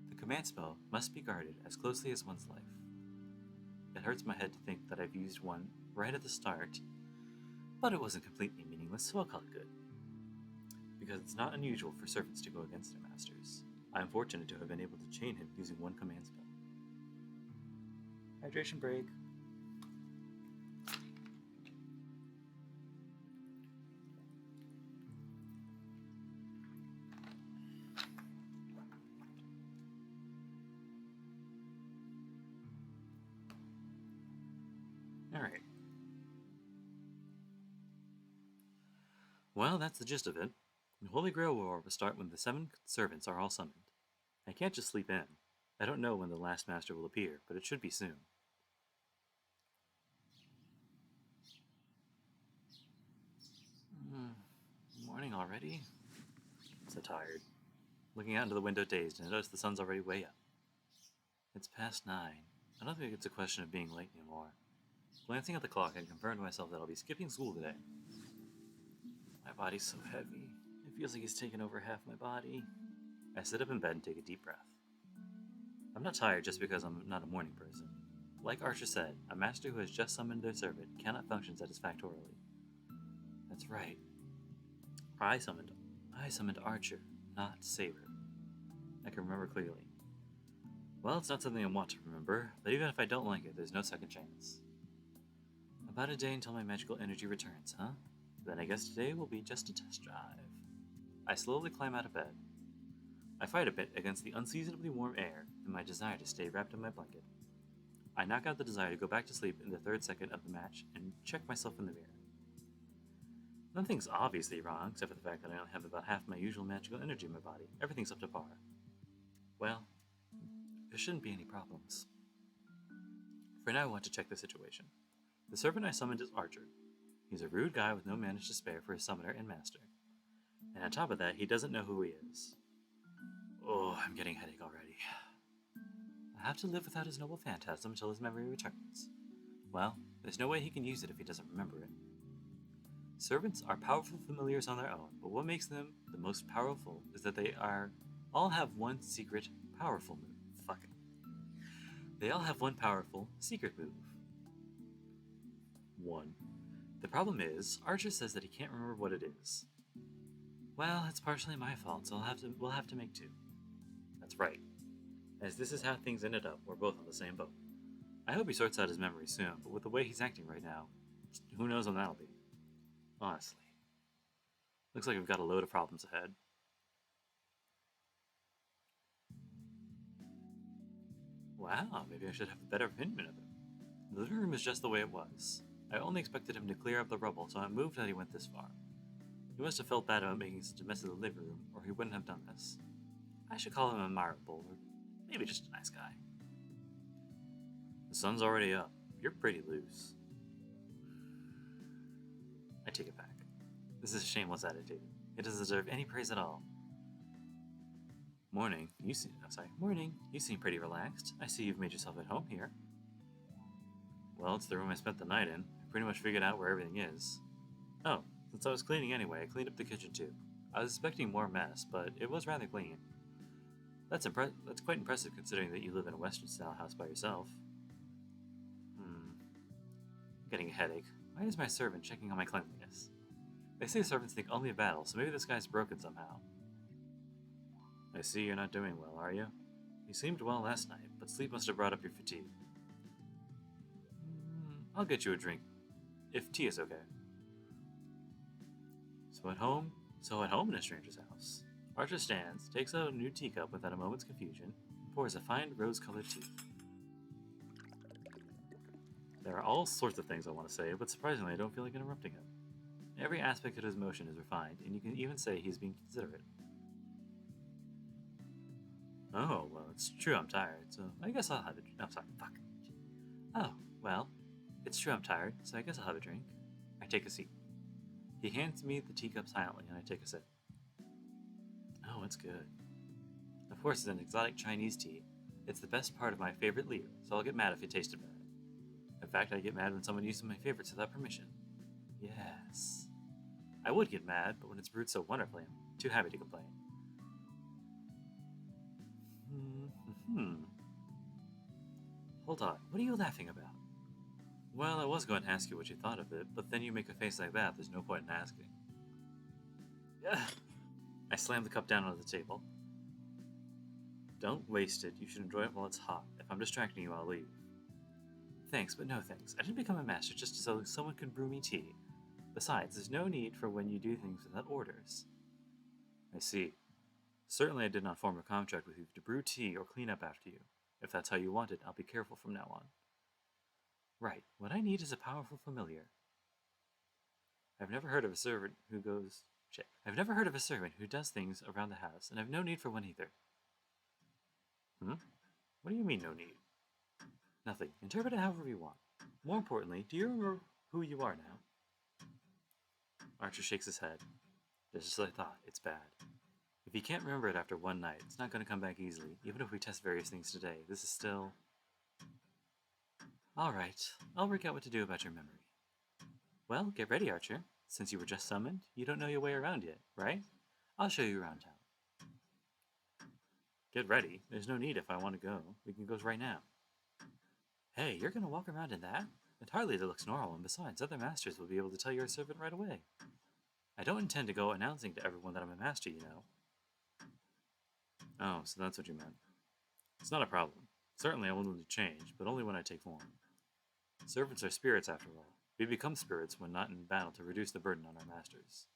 the command spell must be guarded as closely as one's life. It hurts my head to think that I've used one right at the start, but it wasn't completely meaningless, so I'll call it good. Because it's not unusual for servants to go against their masters. I am fortunate to have been able to chain him using 1 command spell. Hydration break. Alright. Well, that's the gist of it. The Holy Grail War will start when the 7 servants are all summoned. I can't just sleep in. I don't know when the last master will appear, but it should be soon. Morning already? I'm so tired. Looking out into the window dazed, and I notice the sun's already way up. It's past 9. I don't think it's a question of being late anymore. Glancing at the clock, I confirmed to myself that I'll be skipping school today. My body's so heavy. It feels like it's taken over half my body. I sit up in bed and take a deep breath. I'm not tired just because I'm not a morning person. Like Archer said, a master who has just summoned their servant cannot function satisfactorily. That's right. I summoned Archer, not Saber. I can remember clearly. Well, it's not something I want to remember, but even if I don't like it, there's no second chance. About a day until my magical energy returns, huh? Then I guess today will be just a test drive. I slowly climb out of bed. I fight a bit against the unseasonably warm air and my desire to stay wrapped in my blanket. I knock out the desire to go back to sleep in the 3rd second of the match and check myself in the mirror. Nothing's obviously wrong, except for the fact that I only have about half my usual magical energy in my body. Everything's up to par. Well, there shouldn't be any problems. For now, I want to check the situation. The servant I summoned is Archer. He's a rude guy with no mana to spare for his summoner and master. And on top of that, he doesn't know who he is. Oh, I'm getting a headache already. I have to live without his noble phantasm until his memory returns. Well, there's no way he can use it if he doesn't remember it. Servants are powerful familiars on their own, but what makes them the most powerful is that they all have one secret, powerful move. Fuck it. They all have one powerful, secret move. 1. The problem is, Archer says that he can't remember what it is. Well, it's partially my fault, so we'll have to make 2. That's right. As this is how things ended up, we're both on the same boat. I hope he sorts out his memory soon, but with the way he's acting right now, who knows when that'll be. Honestly. Looks like we've got a load of problems ahead. Wow, maybe I should have a better opinion of him. The living room is just the way it was. I only expected him to clear up the rubble, so I'm moved that he went this far. He must have felt bad about making such a mess of the living room, or he wouldn't have done this. I should call him admirable, or Maybe just a nice guy. The sun's already up. You're pretty loose. I take it back. This is a shameless attitude. It doesn't deserve any praise at all. Morning. Morning. You seem pretty relaxed. I see you've made yourself at home here. Well, it's the room I spent the night in. I pretty much figured out where everything is. Oh, since I was cleaning anyway, I cleaned up the kitchen too. I was expecting more mess, but it was rather clean. That's quite impressive considering that you live in a Western-style house by yourself. I'm getting a headache. Why is my servant checking on my cleanliness? They say servants think only of battle, so maybe this guy's broken somehow. I see you're not doing well, are you? You seemed well last night, but sleep must have brought up your fatigue. I'll get you a drink, if tea is okay. So at home in a stranger's house. Archer stands, takes out a new teacup without a moment's confusion, and pours a fine rose-colored tea. There are all sorts of things I want to say, but surprisingly I don't feel like interrupting him. Every aspect of his motion is refined, and you can even say he's being considerate. Oh, well, it's true I'm tired, so I guess I'll have a drink. No, sorry, fuck. Oh, well, it's true I'm tired, so I guess I'll have a drink. I take a seat. He hands me the teacup silently, and I take a sip. Oh, it's good. Of course, it's an exotic Chinese tea. It's the best part of my favorite liu, so I'll get mad if it tasted bad. In fact, I get mad when someone uses my favorites without permission. Yes. I would get mad, but when it's brewed so wonderfully, I'm too happy to complain. Hold on, what are you laughing about? Well, I was going to ask you what you thought of it, but then you make a face like that, there's no point in asking. I slam the cup down on the table. Don't waste it, you should enjoy it while it's hot. If I'm distracting you, I'll leave. Thanks, but no thanks. I didn't become a master just so someone could brew me tea. Besides, there's no need for when you do things without orders. I see. Certainly I did not form a contract with you to brew tea or clean up after you. If that's how you want it, I'll be careful from now on. Right, what I need is a powerful familiar. I've never heard of a servant who does things around the house, and I've no need for one either. What do you mean, no need? Nothing. Interpret it however you want. More importantly, do you remember who you are now? Archer shakes his head. Just as I thought, it's bad. If you can't remember it after one night, it's not going to come back easily. Even if we test various things today, this is still... Alright, I'll work out what to do about your memory. Well, get ready, Archer. Since you were just summoned, you don't know your way around yet, right? I'll show you around town. Get ready? There's no need if I want to go. We can go right now. Hey, you're going to walk around in that? It hardly looks normal, and besides, other masters will be able to tell you're a servant right away. I don't intend to go announcing to everyone that I'm a master, you know. Oh, so that's what you meant. It's not a problem. Certainly I will need to change, but only when I take form. Servants are spirits, after all. We become spirits when not in battle to reduce the burden on our masters.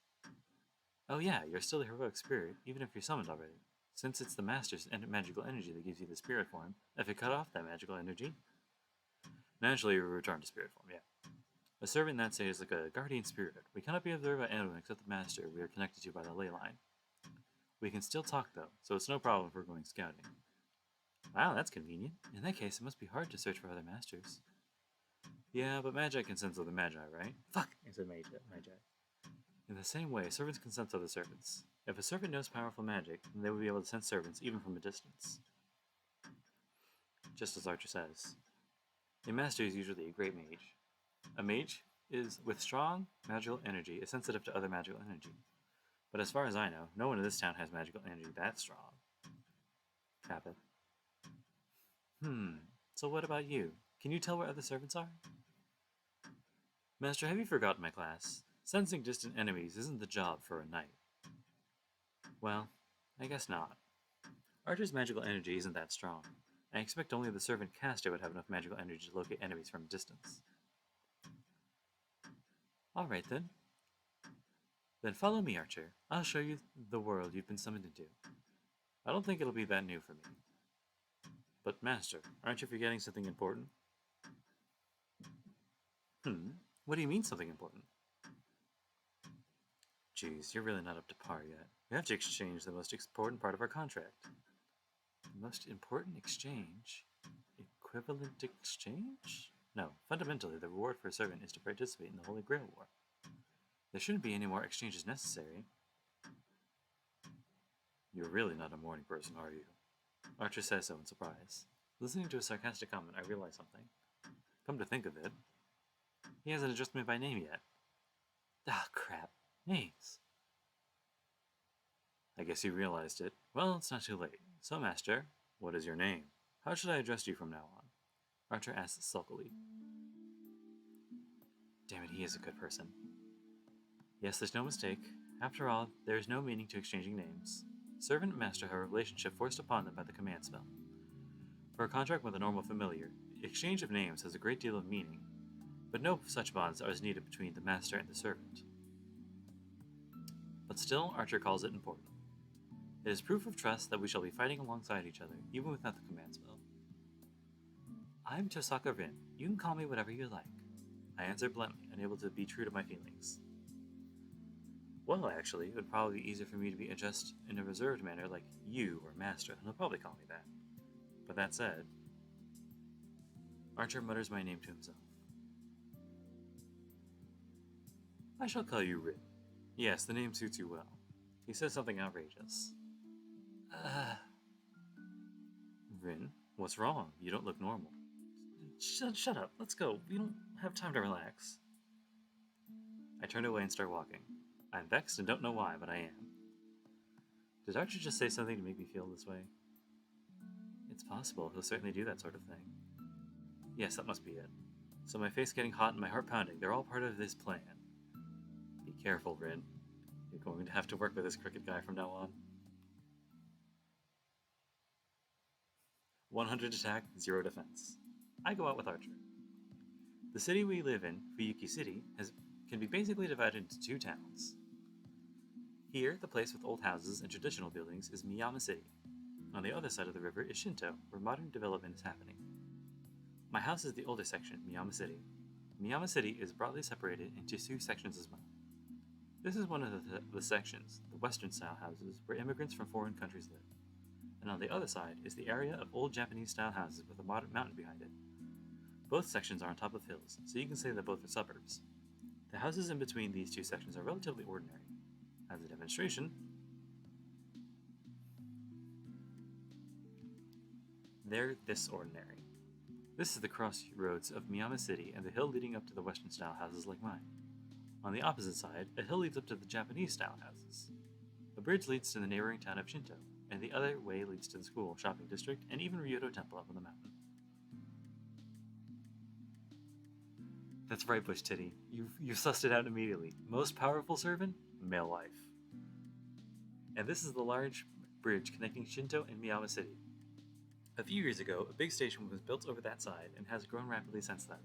Oh yeah, you're still a heroic spirit, even if you're summoned already. Since it's the master's magical energy that gives you the spirit form, if it cut off that magical energy, naturally you return to spirit form, yeah. A servant in that state is like a guardian spirit. We cannot be observed by anyone except the master we are connected to by the ley line. We can still talk though, so it's no problem if we're going scouting. Wow, that's convenient. In that case, it must be hard to search for other masters. Yeah, but Magi can sense other Magi, right? Fuck! I said Magi. In the same way, servants can sense other servants. If a servant knows powerful magic, then they will be able to sense servants even from a distance. Just as Archer says. A master is usually a great mage. A mage is, with strong magical energy, is sensitive to other magical energy. But as far as I know, no one in this town has magical energy that strong. Kappa. So what about you? Can you tell where other servants are? Master, have you forgotten my class? Sensing distant enemies isn't the job for a knight. Well, I guess not. Archer's magical energy isn't that strong. I expect only the servant caster would have enough magical energy to locate enemies from a distance. Alright then. Then follow me, Archer. I'll show you the world you've been summoned into. I don't think it'll be that new for me. But Master, aren't you forgetting something important? What do you mean something important? Geez, you're really not up to par yet. We have to exchange the most important part of our contract. Most important exchange? Equivalent exchange? No, fundamentally, the reward for a servant is to participate in the Holy Grail War. There shouldn't be any more exchanges necessary. You're really not a morning person, are you? Archer says so in surprise. Listening to a sarcastic comment, I realize something. Come to think of it, he hasn't addressed me by name yet. Ah, crap. Names. I guess you realized it. Well, it's not too late. So, Master, what is your name? How should I address you from now on? Archer asks sulkily. Damn it, he is a good person. Yes, there's no mistake. After all, there is no meaning to exchanging names. Servant and master have a relationship forced upon them by the command spell. For a contract with a normal familiar, exchange of names has a great deal of meaning, but no such bonds are as needed between the master and the servant. But still, Archer calls it important. It is proof of trust that we shall be fighting alongside each other, even without the command spell. I'm Tosaka Rin. You can call me whatever you like. I answer bluntly, unable to be true to my feelings. Well, actually, it would probably be easier for me to be addressed in a reserved manner like you or master, and he'll probably call me that. But that said, Archer mutters my name to himself. I shall call you Rin. Yes, the name suits you well. He says something outrageous. Rin, what's wrong? You don't look normal. Shut up, let's go. We don't have time to relax. I turn away and start walking. I'm vexed and don't know why, but I am. Did Archer just say something to make me feel this way? It's possible, he'll certainly do that sort of thing. Yes, that must be it. So my face getting hot and my heart pounding, they're all part of this plan. Be careful, Rin. You're going to have to work with this crooked guy from now on. 100 attack, 0 defense. I go out with Archer. The city we live in, Fuyuki City, can be basically divided into 2 towns. Here, the place with old houses and traditional buildings is Miyama City. On the other side of the river is Shinto, where modern development is happening. My house is the older section, Miyama City. Miyama City is broadly separated into 2 sections as well. This is one of the sections, the Western-style houses, where immigrants from foreign countries live. And on the other side is the area of old Japanese-style houses with a modern mountain behind it. Both sections are on top of hills, so you can say that both are suburbs. The houses in between these 2 sections are relatively ordinary. As a demonstration, they're this ordinary. This is the crossroads of Miyama City and the hill leading up to the Western-style houses like mine. On the opposite side, a hill leads up to the Japanese-style houses. A bridge leads to the neighboring town of Shinto, and the other way leads to the school, shopping district, and even Ryoto Temple up on the mountain. That's right, Bush Titty. You've sussed it out immediately. Most powerful servant? Malewife. And this is the large bridge connecting Shinto and Miyama City. A few years ago, a big station was built over that side and has grown rapidly since then.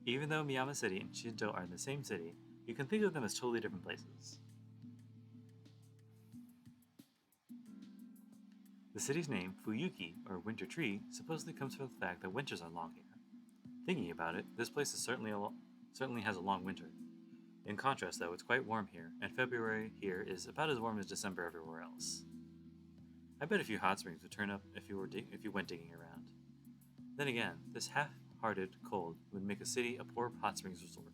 Even though Miyama City and Shinto are in the same city, you can think of them as totally different places. The city's name, Fuyuki, or Winter Tree, supposedly comes from the fact that winters are long here. Thinking about it, this place is certainly has a long winter. In contrast, though, it's quite warm here, and February here is about as warm as December everywhere else. I bet a few hot springs would turn up if you went digging around. Then again, this half-hearted cold would make a city a poor hot springs resort.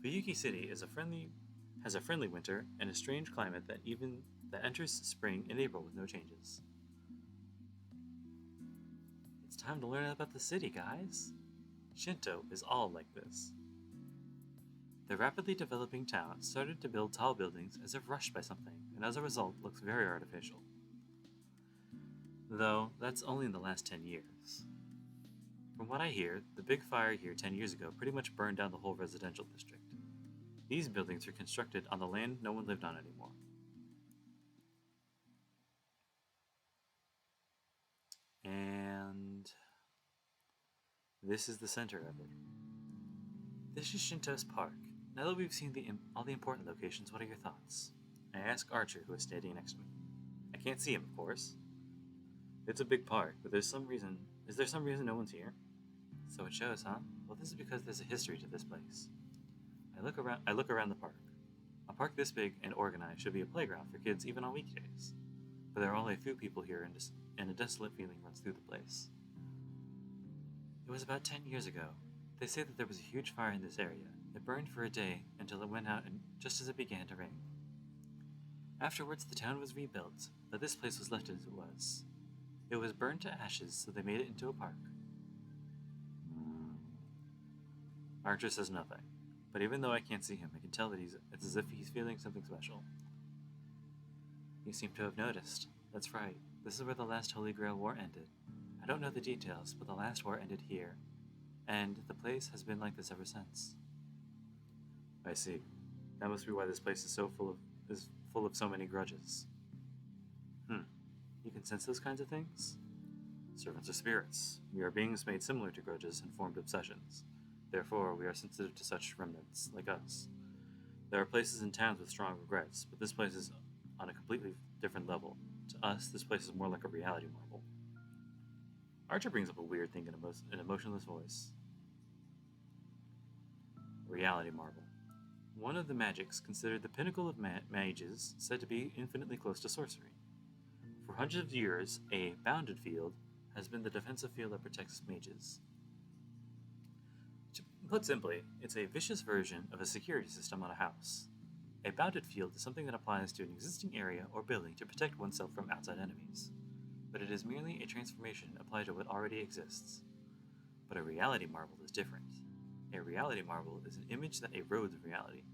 Fuyuki City has a friendly winter and a strange climate that enters spring in April with no changes. It's time to learn about the city, guys. Shinto is all like this. The rapidly developing town started to build tall buildings as if rushed by something, and as a result looks very artificial. Though, that's only in the last 10 years. From what I hear, the big fire here 10 years ago pretty much burned down the whole residential district. These buildings were constructed on the land no one lived on anymore. And this is the center of it. This is Shinto's park. Now that we've seen all the important locations, what are your thoughts? I ask Archer, who is standing next to me. I can't see him, of course. It's a big park, but is there some reason no one's here? So it shows, huh? Well, this is because there's a history to this place. I look around the park. A park this big and organized should be a playground for kids even on weekdays. But there are only a few people here and a desolate feeling runs through the place. It was about 10 years ago. They say that there was a huge fire in this area. It burned for a day until it went out and just as it began to rain. Afterwards, the town was rebuilt, but this place was left as it was. It was burned to ashes, so they made it into a park. Archer says nothing, but even though I can't see him, I can tell that it's as if he's feeling something special. You seem to have noticed. That's right. This is where the last Holy Grail War ended. I don't know the details, but the last war ended here, and the place has been like this ever since. I see. That must be why this place is full of so many grudges. You can sense those kinds of things? Servants are spirits. We are beings made similar to grudges and formed obsessions. Therefore, we are sensitive to such remnants, like us. There are places in towns with strong regrets, but this place is on a completely different level. To us, this place is more like a reality marble. Archer brings up a weird thing in an emotionless voice. Reality marble. One of the magics considered the pinnacle of mages, said to be infinitely close to sorcery. For hundreds of years, a bounded field has been the defensive field that protects mages. To put simply, it's a vicious version of a security system on a house. A bounded field is something that applies to an existing area or building to protect oneself from outside enemies, but it is merely a transformation applied to what already exists. But a reality marble is different. A reality marble is an image that erodes reality.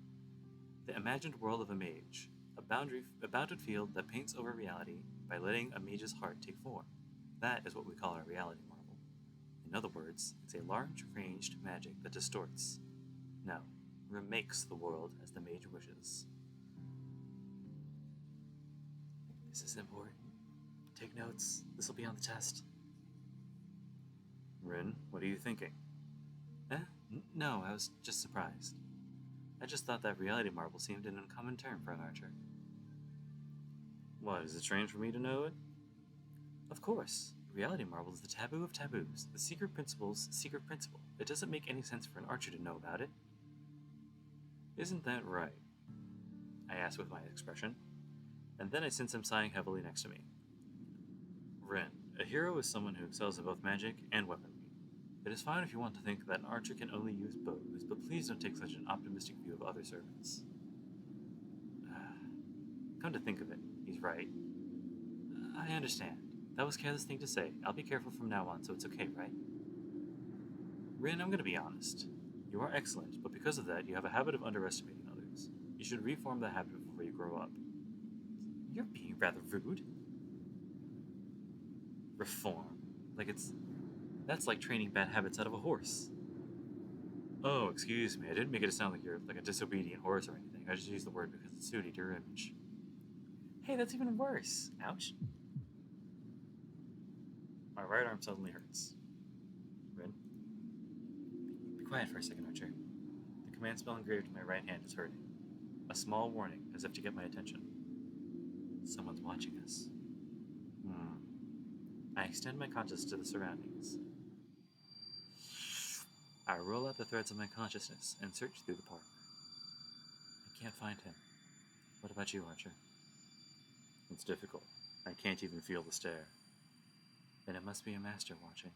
The imagined world of a mage, a bounded field that paints over reality by letting a mage's heart take form. That is what we call a reality marble. In other words, it's a large-ranged magic that distorts, no, remakes the world as the mage wishes. This is important. Take notes. This will be on the test. Rin, what are you thinking? No, I was just surprised. I just thought that reality marble seemed an uncommon term for an archer. What, is it strange for me to know it? Of course. Reality marble is the taboo of taboos, the secret principle's secret principle. It doesn't make any sense for an archer to know about it. Isn't that right? I ask with my expression, and then I sense him sighing heavily next to me. Ren, a hero is someone who excels in both magic and weaponry. It is fine if you want to think that an archer can only use bows, but please don't take such an optimistic view of other servants. Come to think of it, he's right. I understand. That was a careless thing to say. I'll be careful from now on, so it's okay, right? Rin, I'm gonna be honest. You are excellent, but because of that, you have a habit of underestimating others. You should reform that habit before you grow up. You're being rather rude. Reform. That's like training bad habits out of a horse. Oh, excuse me, I didn't make it sound like you're like a disobedient horse or anything. I just used the word because it's suited to your image. Hey, that's even worse. Ouch. My right arm suddenly hurts. Rin? Be quiet for a second, Archer. The command spell engraved in my right hand is hurting. A small warning, as if to get my attention. Someone's watching us. I extend my consciousness to the surroundings. I roll out the threads of my consciousness and search through the park. I can't find him. What about you, Archer? It's difficult. I can't even feel the stare. Then it must be a master watching.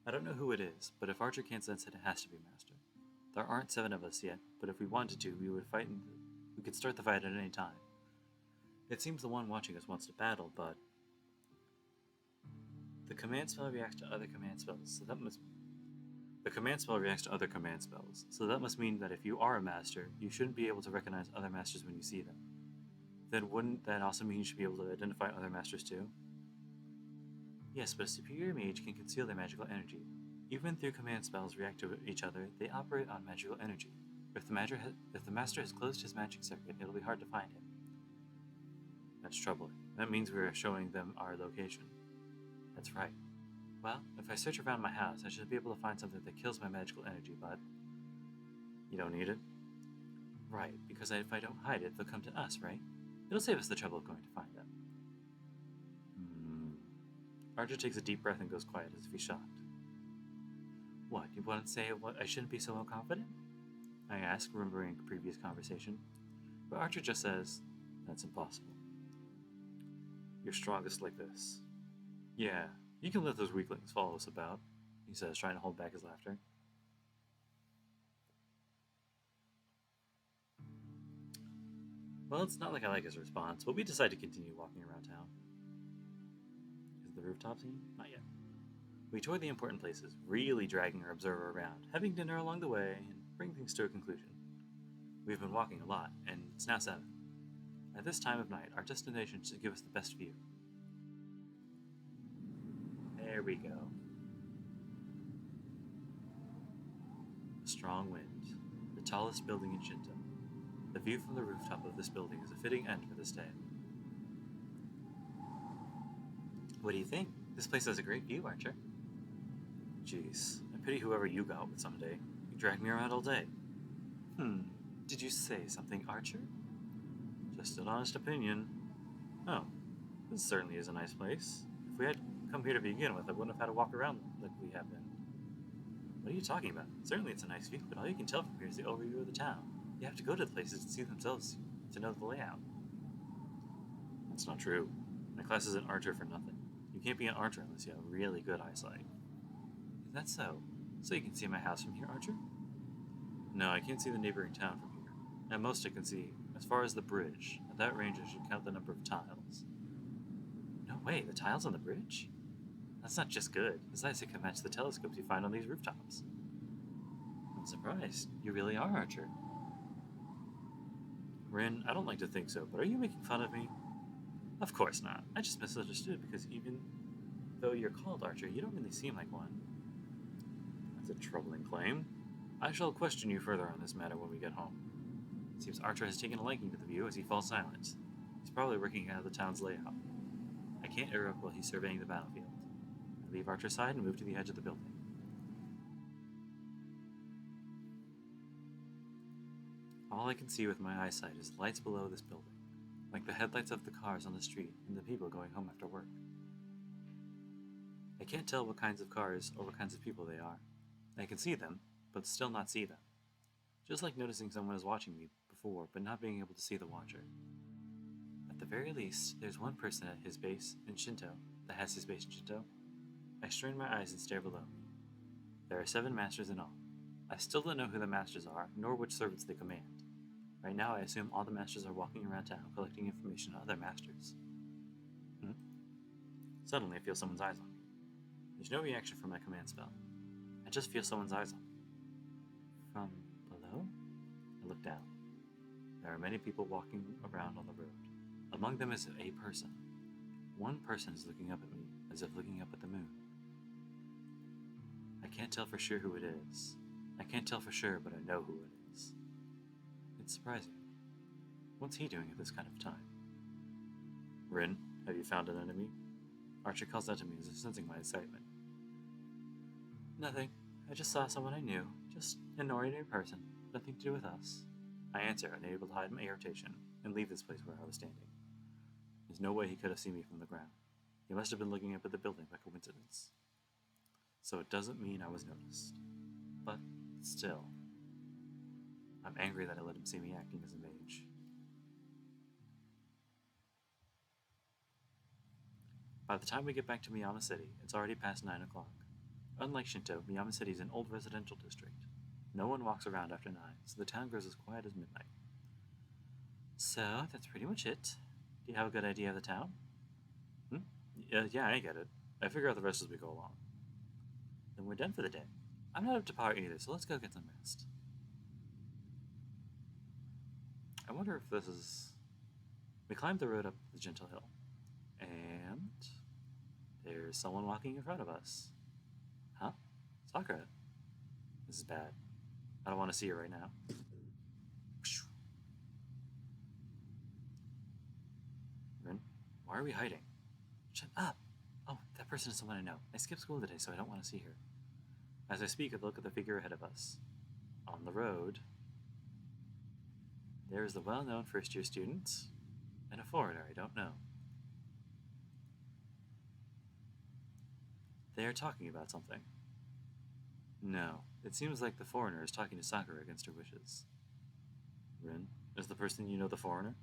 I don't know who it is, but if Archer can't sense it, it has to be a master. There aren't 7 of us yet, but if we wanted to, we could start the fight at any time. It seems the one watching us wants to battle, but the command spell reacts to other command spells, so that must mean that if you are a master, you shouldn't be able to recognize other masters when you see them. Then wouldn't that also mean you should be able to identify other masters too? Yes, but a superior mage can conceal their magical energy. Even though command spells react to each other, they operate on magical energy. If the master has closed his magic circuit, it'll be hard to find him. That's troubling. That means we are showing them our location. That's right. Well, if I search around my house, I should be able to find something that kills my magical energy, but you don't need it? Right, because if I don't hide it, they'll come to us, right? It'll save us the trouble of going to find them. Archer takes a deep breath and goes quiet as if he's shocked. What, you want to say I shouldn't be so confident? I ask, remembering a previous conversation. But Archer just says, that's impossible. You're strongest like this. Yeah, you can let those weaklings follow us about, he says, trying to hold back his laughter. Well, it's not like I like his response, but we decide to continue walking around town. Is the rooftop scene? Not yet. We tour the important places, really dragging our observer around, having dinner along the way, and bring things to a conclusion. We've been walking a lot, and it's now 7. At this time of night, our destination should give us the best view. There we go. A strong wind, the tallest building in Shinto. The view from the rooftop of this building is a fitting end for this day. What do you think? This place has a great view, Archer. Jeez, I pity whoever you go out with someday. You drag me around all day. Did you say something, Archer? Just an honest opinion. Oh, this certainly is a nice place. If we had come here to begin with, I wouldn't have had to walk around like we have been. What are you talking about? Certainly it's a nice view, but all you can tell from here is the overview of the town. You have to go to the places and see themselves to know the layout. That's not true. My class is an archer for nothing. You can't be an archer unless you have really good eyesight. Is that so? So you can see my house from here, Archer? No, I can't see the neighboring town from here. At most I can see as far as the bridge. At that range I should count the number of tiles. No way, the tiles on the bridge? That's not just good. Besides, it can match the telescopes you find on these rooftops. I'm surprised. You really are, Archer. Rin, I don't like to think so, but are you making fun of me? Of course not. I just misunderstood because even though you're called Archer, you don't really seem like one. That's a troubling claim. I shall question you further on this matter when we get home. It seems Archer has taken a liking to the view as he falls silent. He's probably working out the town's layout. I can't interrupt while he's surveying the battlefield. I leave Archer's side and move to the edge of the building. All I can see with my eyesight is lights below this building, like the headlights of the cars on the street and the people going home after work. I can't tell what kinds of cars or what kinds of people they are. I can see them, but still not see them. Just like noticing someone is watching me before, but not being able to see the watcher. At the very least, there's one person at his base in Shinto that has his base in Shinto. I strain my eyes and stare below me. There are 7 masters in all. I still don't know who the masters are, nor which servants they command. Right now, I assume all the masters are walking around town collecting information on other masters. Suddenly, I feel someone's eyes on me. There's no reaction from my command spell. I just feel someone's eyes on me. From below? I look down. There are many people walking around on the road. Among them is a person. One person is looking up at me, as if looking up at the moon. I can't tell for sure who it is. I can't tell for sure, but I know who it is. It's surprising. What's he doing at this kind of time? Rin, have you found an enemy? Archer calls out to me as if sensing my excitement. Nothing. I just saw someone I knew. Just an ordinary person. Nothing to do with us. I answer, unable to hide my irritation, and leave this place where I was standing. There's no way he could have seen me from the ground. He must have been looking up at the building by coincidence. So it doesn't mean I was noticed. But still, I'm angry that I let him see me acting as a mage. By the time we get back to Miyama City, it's already past 9 o'clock. Unlike Shinto, Miyama City is an old residential district. No one walks around after 9, so the town grows as quiet as midnight. So, that's pretty much it. Do you have a good idea of the town? Yeah, I get it. I figure out the rest as we go along. Then we're done for the day. I'm not up to par either, so let's go get some rest. I wonder if this is... We climbed the road up the gentle hill. And... there's someone walking in front of us. Huh? Sakura. This is bad. I don't want to see her right now. Rin, why are we hiding? Shut up! Oh, that person is someone I know. I skipped school today, so I don't want to see her. As I speak, I look at the figure ahead of us. On the road, there is the well-known first-year student and a foreigner I don't know. They are talking about something. No, it seems like the foreigner is talking to Sakura against her wishes. Rin, is the person you know the foreigner?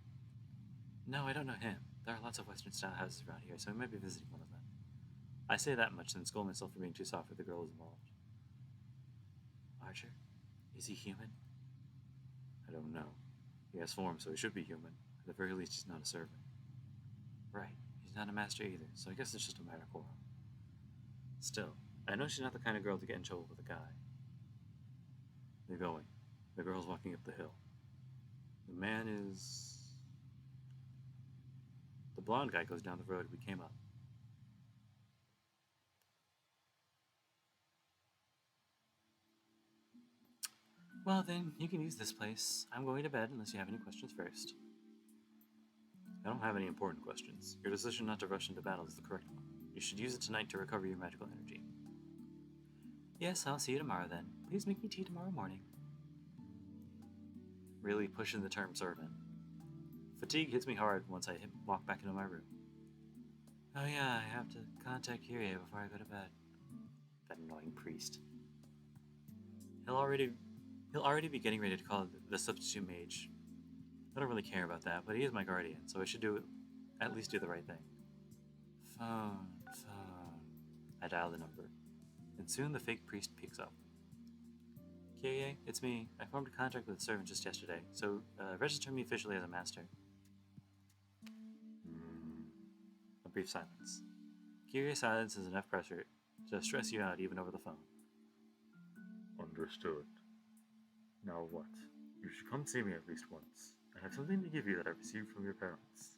No, I don't know him, There are lots of Western-style houses around here, so we might be visiting one of them. I say that much and scold myself for being too soft with the girl who's involved. Archer? Is he human? I don't know. He has form, so he should be human. At the very least, he's not a servant. Right. He's not a master either, so I guess it's just a minor quarrel. Still, I know she's not the kind of girl to get in trouble with a guy. They're going. The girl's walking up the hill. The man is... The blonde guy goes down the road we came up. Well then, you can use this place. I'm going to bed unless you have any questions first. I don't have any important questions. Your decision not to rush into battle is the correct one. You should use it tonight to recover your magical energy. Yes, I'll see you tomorrow then. Please make me tea tomorrow morning. Really pushing the term servant. Fatigue hits me hard once I walk back into my room. Oh yeah, I have to contact Kyrie before I go to bed. That annoying priest. He'll already be getting ready to call the substitute mage. I don't really care about that, but he is my guardian, so I should at least do the right thing. Phone. I dial the number, and soon the fake priest picks up. Kyrie, it's me. I formed a contract with the servant just yesterday, so register me officially as a master. A brief silence. Kyrie's silence is enough pressure to stress you out even over the phone. Understood. Now what? You should come see me at least once. I have something to give you that I received from your parents.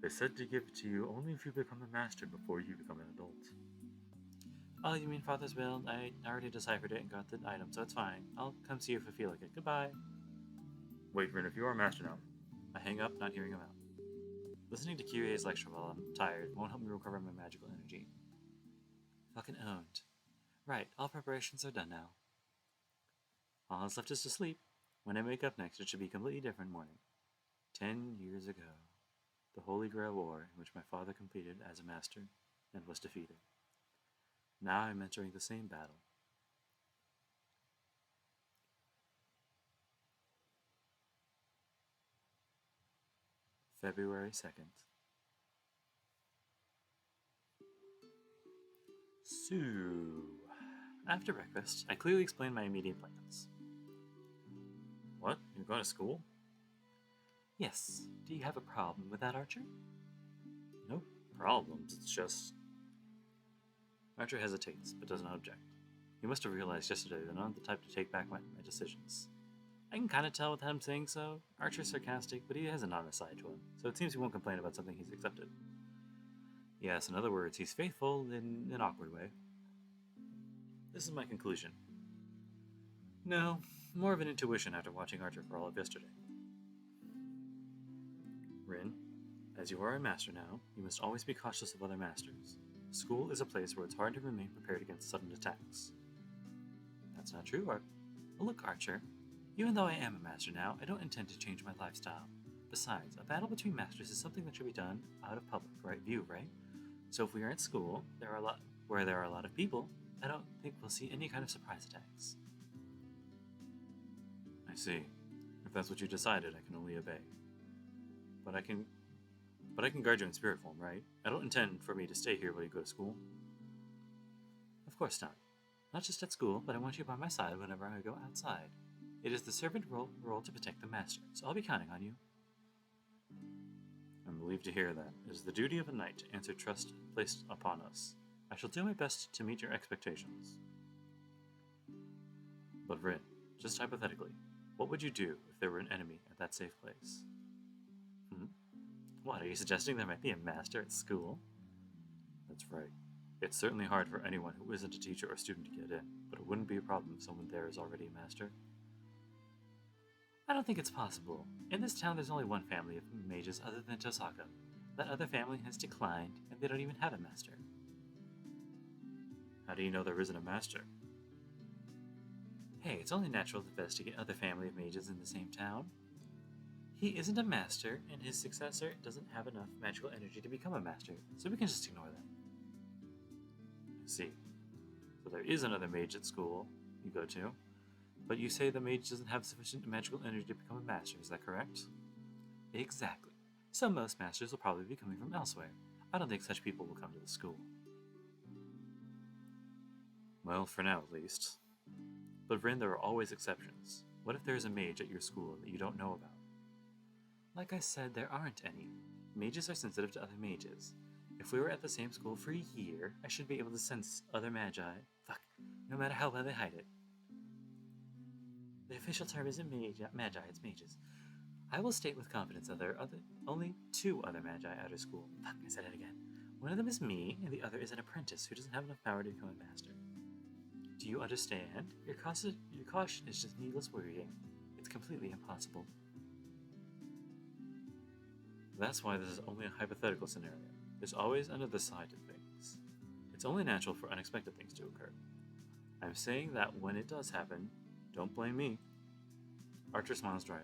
They said to give it to you only if you become a master before you become an adult. Oh, you mean Father's will? I already deciphered it and got the item, so it's fine. I'll come see you if I feel like it. Goodbye. Wait, Rin, if you are a master now. I hang up, not hearing him out. Listening to Kyrie's lecture while I'm tired won't help me recover my magical energy. Fucking owned. Right, all preparations are done now. All that's left is to sleep. When I wake up next, it should be a completely different morning. 10 years ago, the Holy Grail War, in which my father completed as a master and was defeated. Now I'm entering the same battle. February 2nd. So, after breakfast, I clearly explained my immediate plans. What? You're going to school? Yes. Do you have a problem with that, Archer? No problems, it's just... Archer hesitates, but does not object. He must have realized yesterday that I'm not the type to take back my decisions. I can kind of tell without him saying so. Archer's sarcastic, but he has an honest side to him, so it seems he won't complain about something he's accepted. Yes, in other words, he's faithful in an awkward way. This is my conclusion. No, more of an intuition after watching Archer crawl up yesterday. Rin, as you are a master now, you must always be cautious of other masters. School is a place where it's hard to remain prepared against sudden attacks. That's not true, look, Archer. Even though I am a master now, I don't intend to change my lifestyle. Besides, a battle between masters is something that should be done out of public view, right? So if we are at school, where there are a lot of people, I don't think we'll see any kind of surprise attacks. I see. If that's what you decided, I can only obey. But I can guard you in spirit form, right? I don't intend for me to stay here while you go to school. Of course not. Not just at school, but I want you by my side whenever I go outside. It is the servant role to protect the master, so I'll be counting on you. I'm relieved to hear that. It is the duty of a knight to answer trust placed upon us. I shall do my best to meet your expectations. But Rin, just hypothetically, what would you do if there were an enemy at that safe place? What, are you suggesting there might be a master at school? That's right. It's certainly hard for anyone who isn't a teacher or student to get in, but it wouldn't be a problem if someone there is already a master. I don't think it's possible. In this town there's only one family of mages other than Tosaka. That other family has declined, and they don't even have a master. How do you know there isn't a master? Hey, it's only natural to investigate other family of mages in the same town. He isn't a master, and his successor doesn't have enough magical energy to become a master, so we can just ignore them. I see. So there is another mage at school you go to, but you say the mage doesn't have sufficient magical energy to become a master, is that correct? Exactly. so most masters will probably be coming from elsewhere. I don't think such people will come to the school. Well, for now at least. But Rin, there are always exceptions. What if there's a mage at your school that you don't know about? Like I said, there aren't any. Mages are sensitive to other mages. If we were at the same school for a year, I should be able to sense other magi. No matter how well they hide it. The official term isn't magi, it's mages. I will state with confidence that there are only 2 other magi at our school. I said it again. One of them is me, and the other is an apprentice who doesn't have enough power to become a master. Do you understand? Your caution is just needless worrying. It's completely impossible. That's why this is only a hypothetical scenario. There's always another side to things. It's only natural for unexpected things to occur. I'm saying that when it does happen, don't blame me. Archer smiles dryly.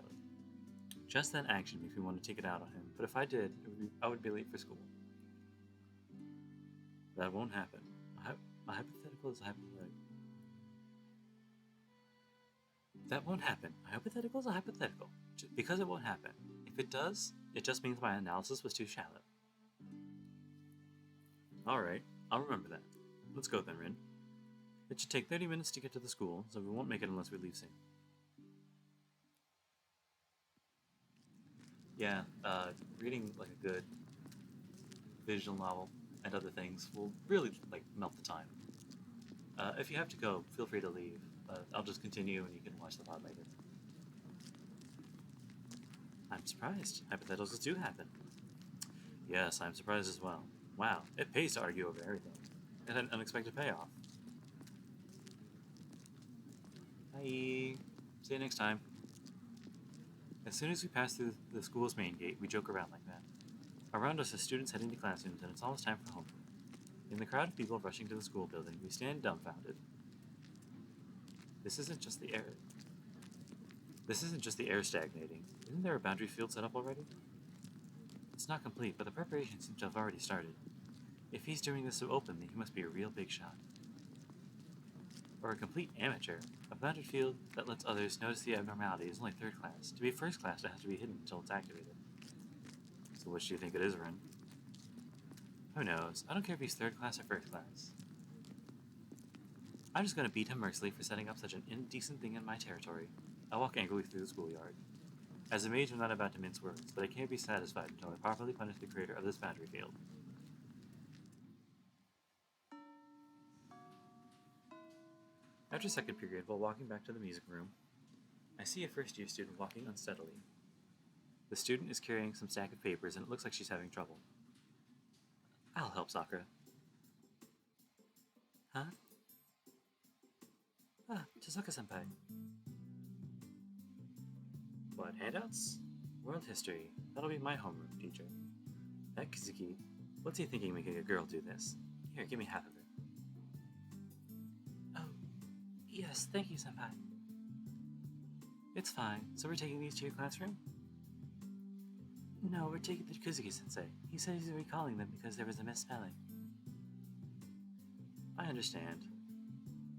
Just that action makes me want to take it out on him, but if I did, I would be late for school. That won't happen. A hypothetical is a hypothetical. That won't happen. A hypothetical is a hypothetical. Because it won't happen. If it does, it just means my analysis was too shallow. Alright, I'll remember that. Let's go then, Rin. It should take 30 minutes to get to the school, so we won't make it unless we leave soon. Yeah, reading like a good visual novel and other things will really melt the time. If you have to go, feel free to leave. I'll just continue and you can watch the VOD later. I'm surprised. Hypotheticals do happen. Yes, I'm surprised as well. Wow, it pays to argue over everything. And an unexpected payoff. Bye. See you next time. As soon as we pass through the school's main gate, we joke around like that. Around us are students heading to classrooms, and it's almost time for homeroom. In the crowd of people rushing to the school building, we stand dumbfounded. This isn't just the air stagnating. Isn't there a boundary field set up already? It's not complete, but the preparations seem to have already started. If he's doing this so openly, he must be a real big shot. Or a complete amateur. A boundary field that lets others notice the abnormality is only 3rd class. To be 1st class, it has to be hidden until it's activated. So which do you think it is, Rin? Who knows? I don't care if he's 3rd class or 1st class. I'm just going to beat him mercilessly for setting up such an indecent thing in my territory. I walk angrily through the schoolyard. As a mage, I'm not about to mince words, but I can't be satisfied until I properly punish the creator of this boundary field. After 2nd period, while walking back to the music room, I see a 1st-year student walking unsteadily. The student is carrying some stack of papers, and it looks like she's having trouble. I'll help Sakura. Huh? Ah, Chisaka-senpai. What, handouts? World history. That'll be my homeroom, teacher. That Kizuki, what's he thinking making a girl do this? Here, give me half of it. Oh, yes, thank you, senpai. It's fine. So we're taking these to your classroom? No, we're taking the Kuzuki-sensei. He said he's recalling them because there was a misspelling. I understand.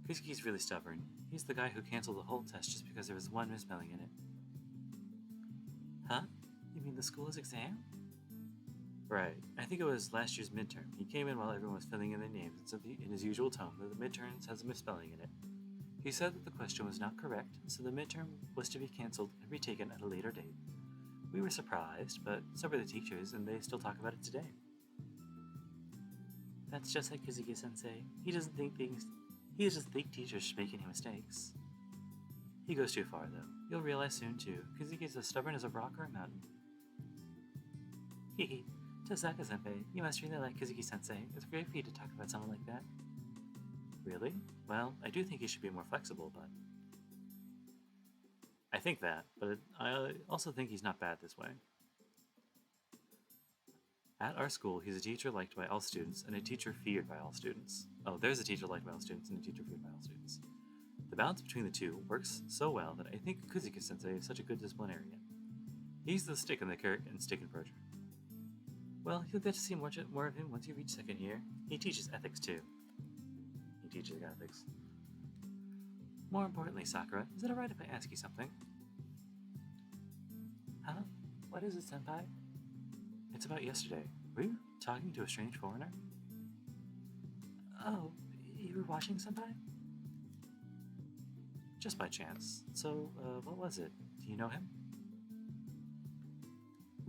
Kuzuki's really stubborn. He's the guy who canceled the whole test just because there was one misspelling in it. Huh? You mean the school's exam? Right. I think it was last year's midterm. He came in while everyone was filling in their names and said in his usual tone that the midterm has a misspelling in it. He said that the question was not correct, so the midterm was to be cancelled and retaken at a later date. We were surprised, but so were the teachers, and they still talk about it today. That's just like Kuzuki-sensei. He doesn't think teachers should make any mistakes. He goes too far, though. You'll realize soon, too. Kuzuki's as stubborn as a rock or a mountain. Hehe. Tosaka-senpai, you must really like Kuzuki-sensei. It's great for you to talk about someone like that. Really? Well, I do think he should be more flexible, but... I think that, but I also think he's not bad this way. At our school, he's a teacher liked by all students and a teacher feared by all students. Oh, there's a teacher liked by all students and a teacher feared by all students. The balance between the two works so well that I think Kuzuki-sensei is such a good disciplinarian. He's the stick in the carrot and stick in project. Well, you'll get to see more of him once you reach 2nd year. He teaches ethics too. He teaches ethics. More importantly, Sakura, is it alright if I ask you something? Huh? What is it, senpai? It's about yesterday. Were you talking to a strange foreigner? Oh, you were watching Senpai? Just by chance. So, what was it? Do you know him?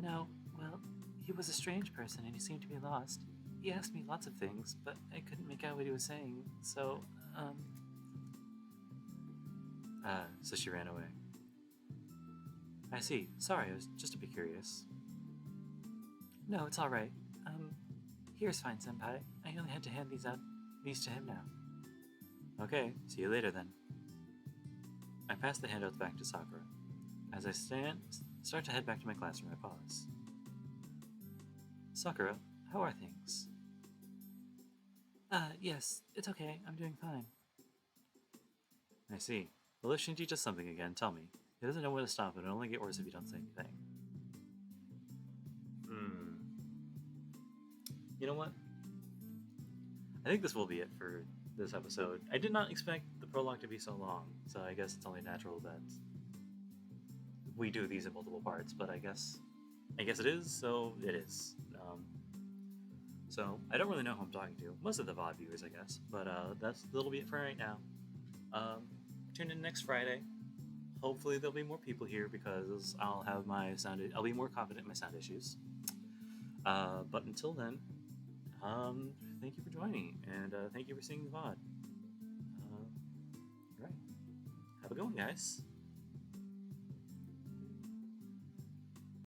No, well, he was a strange person and he seemed to be lost. He asked me lots of things, but I couldn't make out what he was saying, so, so she ran away. I see. Sorry, I was just a bit curious. No, it's alright. Here's fine, Senpai. I only had to hand these to him now. Okay, see you later then. I pass the handouts back to Sakura. As I start to head back to my classroom, I pause. Sakura, how are things? Yes, it's okay. I'm doing fine. I see. Well, if Shinji does something again, tell me. He doesn't know when to stop, and it'll only get worse if he don't say anything. You know what? I think this will be it for this episode. I did not expect the prologue to be so long, so I guess it's only natural that we do these in multiple parts, but I guess it is, so it is. So I don't really know who I'm talking to. Most of the VOD viewers, I guess, but that'll be it for right now. Tune in next Friday. Hopefully there'll be more people here because I'll be more confident in my sound issues. But until then, thank you for joining, and thank you for seeing the VOD. Right. Have a good one, guys.